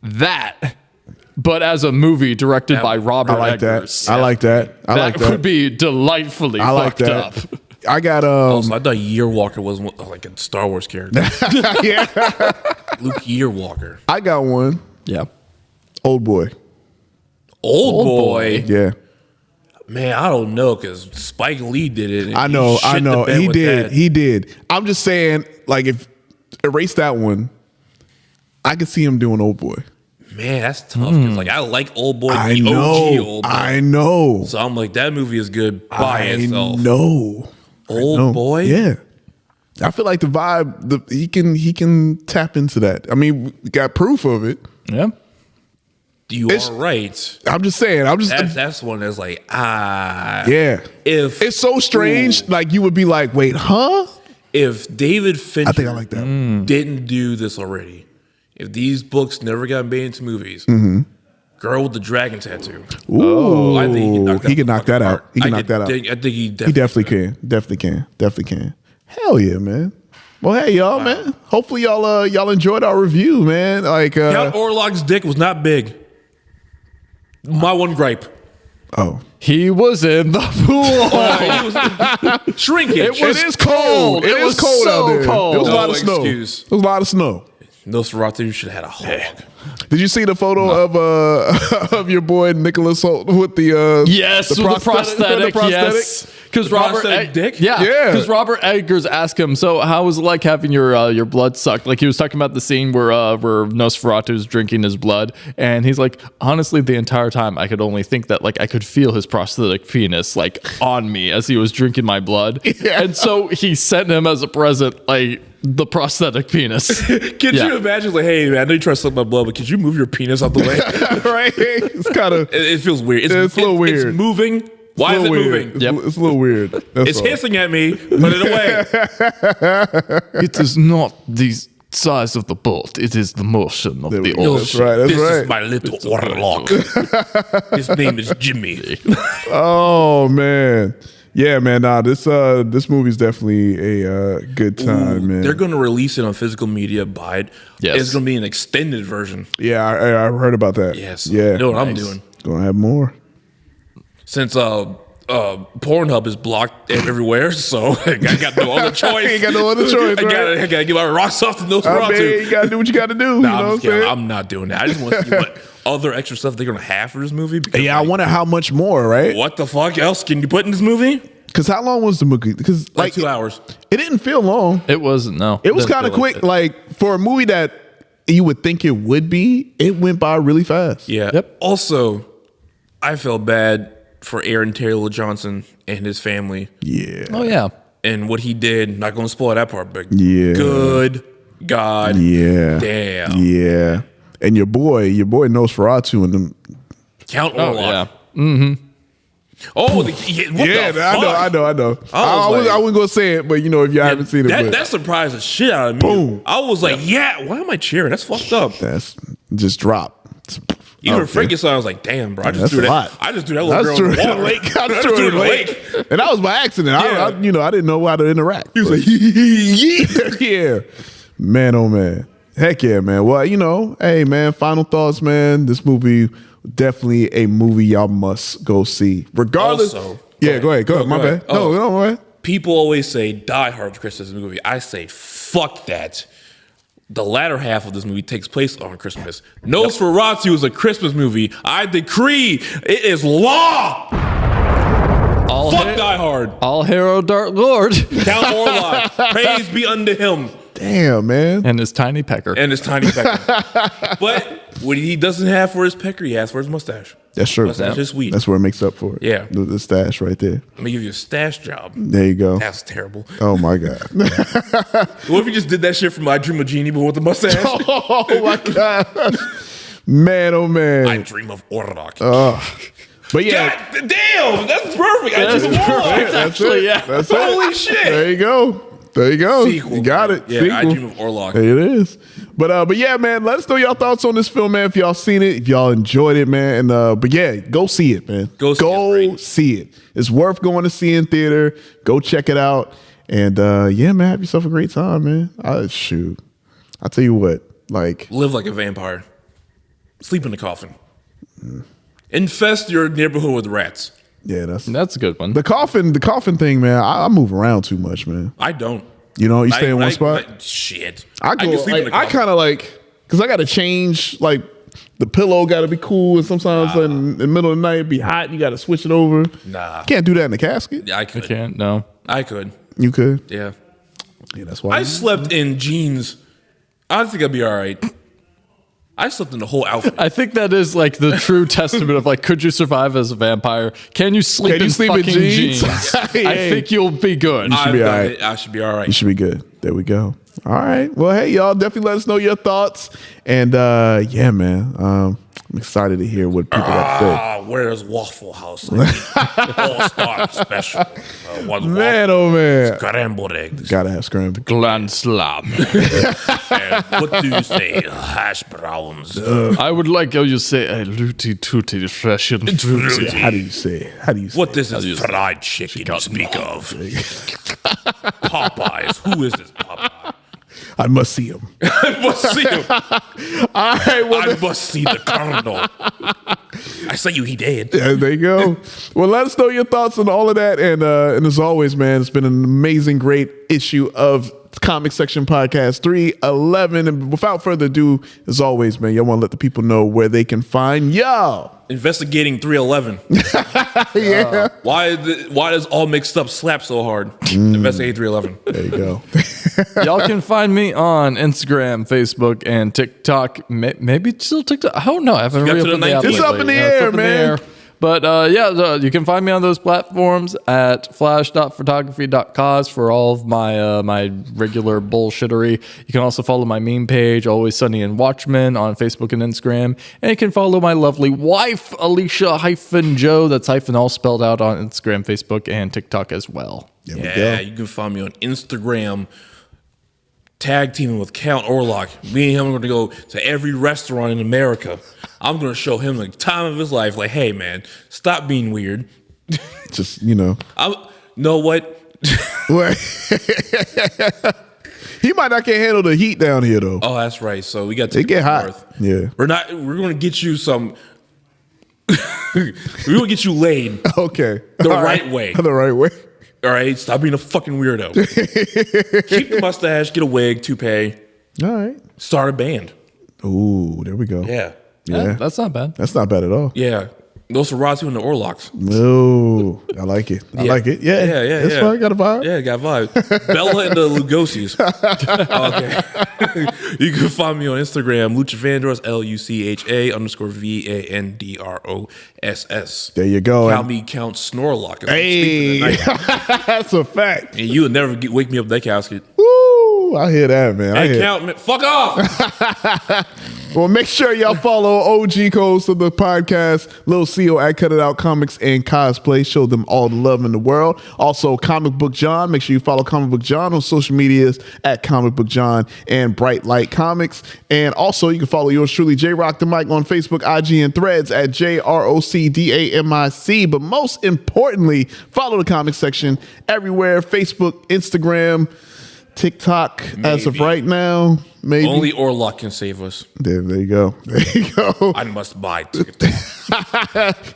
that... But as a movie directed by Robert Eggers. I like that. That would be delightfully fucked up. I got Also, I thought Yearwalker was like a Star Wars character. yeah. Luke Yearwalker. I got one. Yeah. Old Boy. Old boy. Yeah. Man, I don't know because Spike Lee did it. And I know. He did. He did. I'm just saying, like, if erase that one, I could see him doing Old Boy. Man, that's tough. Cause like I like Old Boy, I the know. OG Old Boy. I know. So I'm like, that movie is good by itself. No. Old Boy? Yeah. I feel like the vibe, he can tap into that. I mean, we got proof of it. Yeah. You are right. I'm just saying. That's one that's like, Yeah. If it's so strange, like you would be like, wait, huh? If David Fincher I think I like that. didn't do this already, if these books never got made into movies, Girl with the Dragon Tattoo. Ooh, I think he can knock that out. He can knock that out. I think he definitely can. Definitely can. Hell yeah, man. Well, hey, y'all, man. Hopefully, y'all enjoyed our review, man. Like, Count Orlok's dick was not big. My one gripe. Oh, he was in the pool. Shrinkage. It is cold. It was cold so out there. cold. It was a lot of excuse. snow. It was a lot of snow. Nosferatu should have had a hog. Did you see the photo of your boy Nicholas Holt with the the prosthetic? Yes, because prosthetic dick. Yeah, Yeah. because Robert Eggers asked him, "So how was it like having your blood sucked?" Like he was talking about the scene where Nosferatu is drinking his blood, and he's like, "Honestly, the entire time I could only think that like I could feel his prosthetic penis like on me as he was drinking my blood." Yeah. And so he sent him as a present like the prosthetic penis. Could you imagine, like, hey, man, I know you try to suck my blood, but could you move your penis out the way? Right? It's kind of. It feels weird. It's a little weird. It's moving. Why is it moving? It's a little weird. It's hissing at me. Put it away. It is not the size of the bolt; it is the motion of the go. ocean. That's right. That's This right. is my little Orlok. His name is Jimmy. Oh man, yeah, man. Nah, this movie's definitely a good time, man. They're going to release it on physical media. Buy it. Yes. It's going to be an extended version. Yeah, I heard about that. Yes. Yeah. You know what I'm doing? Gonna have more. Since Pornhub is blocked everywhere, so I got no other choice. Ain't got no other choice, right? I gotta get my rocks off to I mean, Nosferatu. you gotta do what you gotta do. Nah, you know I'm what just kidding. saying? I'm not doing that. I just want to see what other extra stuff they're gonna have for this movie. Because, Yeah, I wonder how much more, right? What the fuck else can you put in this movie? Because how long was the movie? Because Like 2 hours. it didn't feel long. It wasn't. No, It was Didn't kind of feel quick. it. Like for a movie that you would think it would be, it went by really fast. Yeah. Yep. Also, I felt bad for Aaron Taylor Johnson and his family Yeah. Oh yeah. and what he did. Not going to spoil that part, but Yeah. good God. Yeah. Damn. Yeah. And your boy Nosferatu and them. Count Oh Orlok. yeah. Oh, what the fuck? I know. I was like- I wasn't gonna say it, but you know, if you haven't seen it, but That surprised the shit out of me. Boom. I was like, yeah, why am I cheering? That's fucked up. that's just drop. Even Okay. Frankie I was like, damn, bro. I just That's threw a that. lot. I just threw that little That's girl in true. the water. I I threw it in the lake. And that was by accident. Yeah. I didn't know how to interact. He was like, yeah. Man, oh man. Heck yeah, man. Well, hey man, final thoughts, man. This movie, definitely a movie y'all must go see. Regardless. Also, yeah, go ahead. My bad. Oh. No, go ahead. People always say Die Hard's a Christmas movie. I say fuck that. The latter half of this movie takes place on Christmas. Nosferatu is a Christmas movie. I decree it is law. Fuck Die Hard. All hero Dark Lord Count Orlok. Praise be unto him. Damn, man. and his tiny pecker. And his tiny pecker. But what he doesn't have for his pecker, he has for his mustache. That's true. Mustache is sweet. That's where it makes up for it. Yeah. The stash right there. Let me give you a stash job. There you go. That's terrible. Oh my God. What if you just did that shit from I Dream of Genie, but with the mustache? Oh my God. Man, oh man. I dream of Orlok. But yeah. God damn, that's perfect. I dream of Orlok. That's it. yeah. That's Holy it. shit. There you go. There you go. Sequel, You got man. it. Yeah, Sequel. I Dream of Orlok. It is. But yeah, man, let us know y'all thoughts on this film, man. If y'all seen it, if y'all enjoyed it, man. And but yeah, go see it, man. Go see it. It's worth going to see in theater. Go check it out. And yeah, man, have yourself a great time, man. Shoot. I'll tell you what, like Live like a vampire. Sleep in a coffin. Infest your neighborhood with rats. yeah, That's a good one. the coffin thing, man. I move around too much, man. I don't. You know, you stay in one spot. Shit. I can sleep in a I coffin. kind of like, because I got to change, like, the pillow got to be cool, and sometimes in the middle of the night it'd be hot. You got to switch it over. Nah. Can't do that in the casket. Yeah, I I could. can't. No. I could. You could. Yeah. Yeah, that's why. I slept in jeans. I think I'd be all right. I slept in the whole outfit. I think that is like the true testament of like, could you survive as a vampire? Can you sleep Can you in sleep in fucking jeans? jeans? Hey. I think you'll be good. I've be done all right. it. I should be all You right. should be good. There we go. All right. Well, hey, y'all, definitely let us know your thoughts. And yeah, man, I'm excited to hear what people got to say. Where's Waffle House? All-star special. One Man, oh man. scrambled eggs. Gotta have scrambled. Gland slam. And what do you say? Hash browns. I would like how you say a rooty tooty fresh and fruity. How do you say it? How do you say What it? this is fried chicken you speak of? Popeyes. Who is this Popeye? I must see him. I must see him. All right, well, I must see the Cardinal. I say he dead. Yeah, there you go. Well, let us know your thoughts on all of that. And as always, man, it's been an amazing, great issue of Comic Section Podcast 311. And without further ado, as always, man, y'all want to let the people know where they can find y'all. Investigating 311. Yeah. Why does all mixed up slap so hard? Investigating 311. There you go. Y'all can find me on Instagram, Facebook, and TikTok. Maybe still TikTok. I don't know. I haven't reopened the app. It's up in the air, man. But you can find me on those platforms at flash.photography.cause for all of my my regular bullshittery. You can also follow my meme page, Always Sunny in Watchmen, on Facebook and Instagram. And you can follow my lovely wife, Alicia-Joe. That's hyphen all spelled out on Instagram, Facebook, and TikTok as well. Yeah, you can find me on Instagram. Tag teaming with Count Orlok. Me and him are going to go to every restaurant in America. I'm going to show him the time of his life. Like, hey, man, stop being weird. Just, you know. Know what? He might not can handle the heat down here, though. Oh, that's right. So we got to get hot. North. Yeah. We're going to get you some. We're going to get you laid. Okay. The right way. The right way. All right, stop being a fucking weirdo. Keep the mustache, get a wig, toupee. All right. Start a band. Ooh, there we go. Yeah. That's not bad. That's not bad at all. Yeah. Nosferatu and the Orlocks. No, I like it. I like it. Yeah. It's fun. Got a vibe. Yeah, got a vibe. Bella and the Lugosi's. Okay. You can find me on Instagram, Lucha Vandross, LUCHA_VANDROSS. There you go. Count me Count Snorlock. Hey, that's a fact. And you would never wake me up that casket. Woo, I hear that, man. Hey, Count, man, fuck off. Well, make sure y'all follow OG Codes of the podcast, Lil CO at Cut It Out Comics and Cosplay. Show them all the love in the world. Also, Comic Book John. Make sure you follow Comic Book John on social medias at Comic Book John and Bright Light Comics. And also, you can follow yours truly, J Rock the Mic, on Facebook, IG, and Threads at JROCDAMIC. But most importantly, follow the comic section everywhere: Facebook, Instagram, TikTok. Maybe. As of right now, maybe only Orlok can save us. There you go. There you go. I must buy tickets.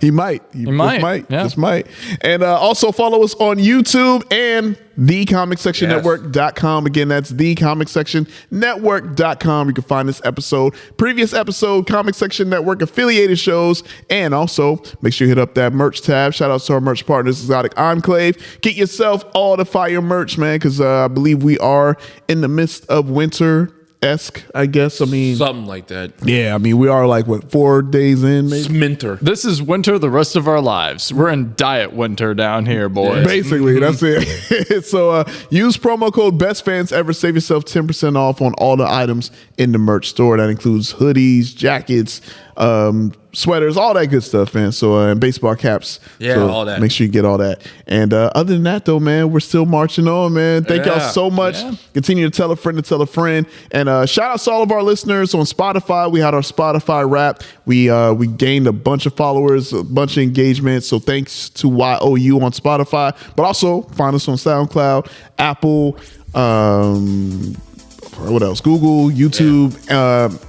He might. He might. Just might. And also follow us on YouTube and thecomicsectionnetwork.com. Again, that's thecomicsectionnetwork.com. You can find this episode, previous episode, Comic Section Network affiliated shows, and also make sure you hit up that merch tab. Shout out to our merch partners, Exotic Enclave. Get yourself all the fire merch, man, because I believe we are in the midst of winter-esque, I guess. I mean, something like that. Yeah, I mean, we are like, what, 4 days in, maybe? Minter. This is winter the rest of our lives. We're in diet winter down here, boys. Basically, that's it. So use promo code BESTFANSEVER. Save yourself 10% off on all the items in the merch store. That includes hoodies, jackets, sweaters, all that good stuff, man. So and baseball caps. Yeah, so all that. Make sure you get all that. And other than that, though, man, we're still marching on, man. Thank y'all so much. Yeah. Continue to tell a friend to tell a friend. And shout out to all of our listeners on Spotify. We had our Spotify Wrap. We gained a bunch of followers, a bunch of engagement. So thanks to YOU on Spotify. But also find us on SoundCloud, Apple, what else? Google, YouTube,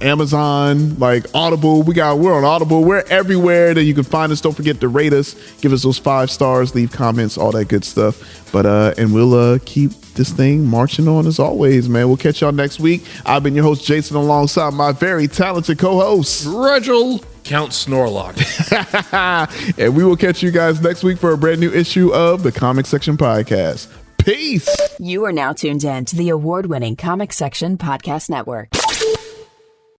Amazon, like Audible. We're on Audible. We're everywhere that you can find us. Don't forget to rate us, give us those 5 stars, leave comments, all that good stuff. But and we'll keep this thing marching on as always, man. We'll catch y'all next week. I've been your host, Jason, alongside my very talented co-host, Regil. Count Snorlock. And we will catch you guys next week for a brand new issue of the Comic Section Podcast. Peace. You are now tuned in to the award-winning Comic Section Podcast Network.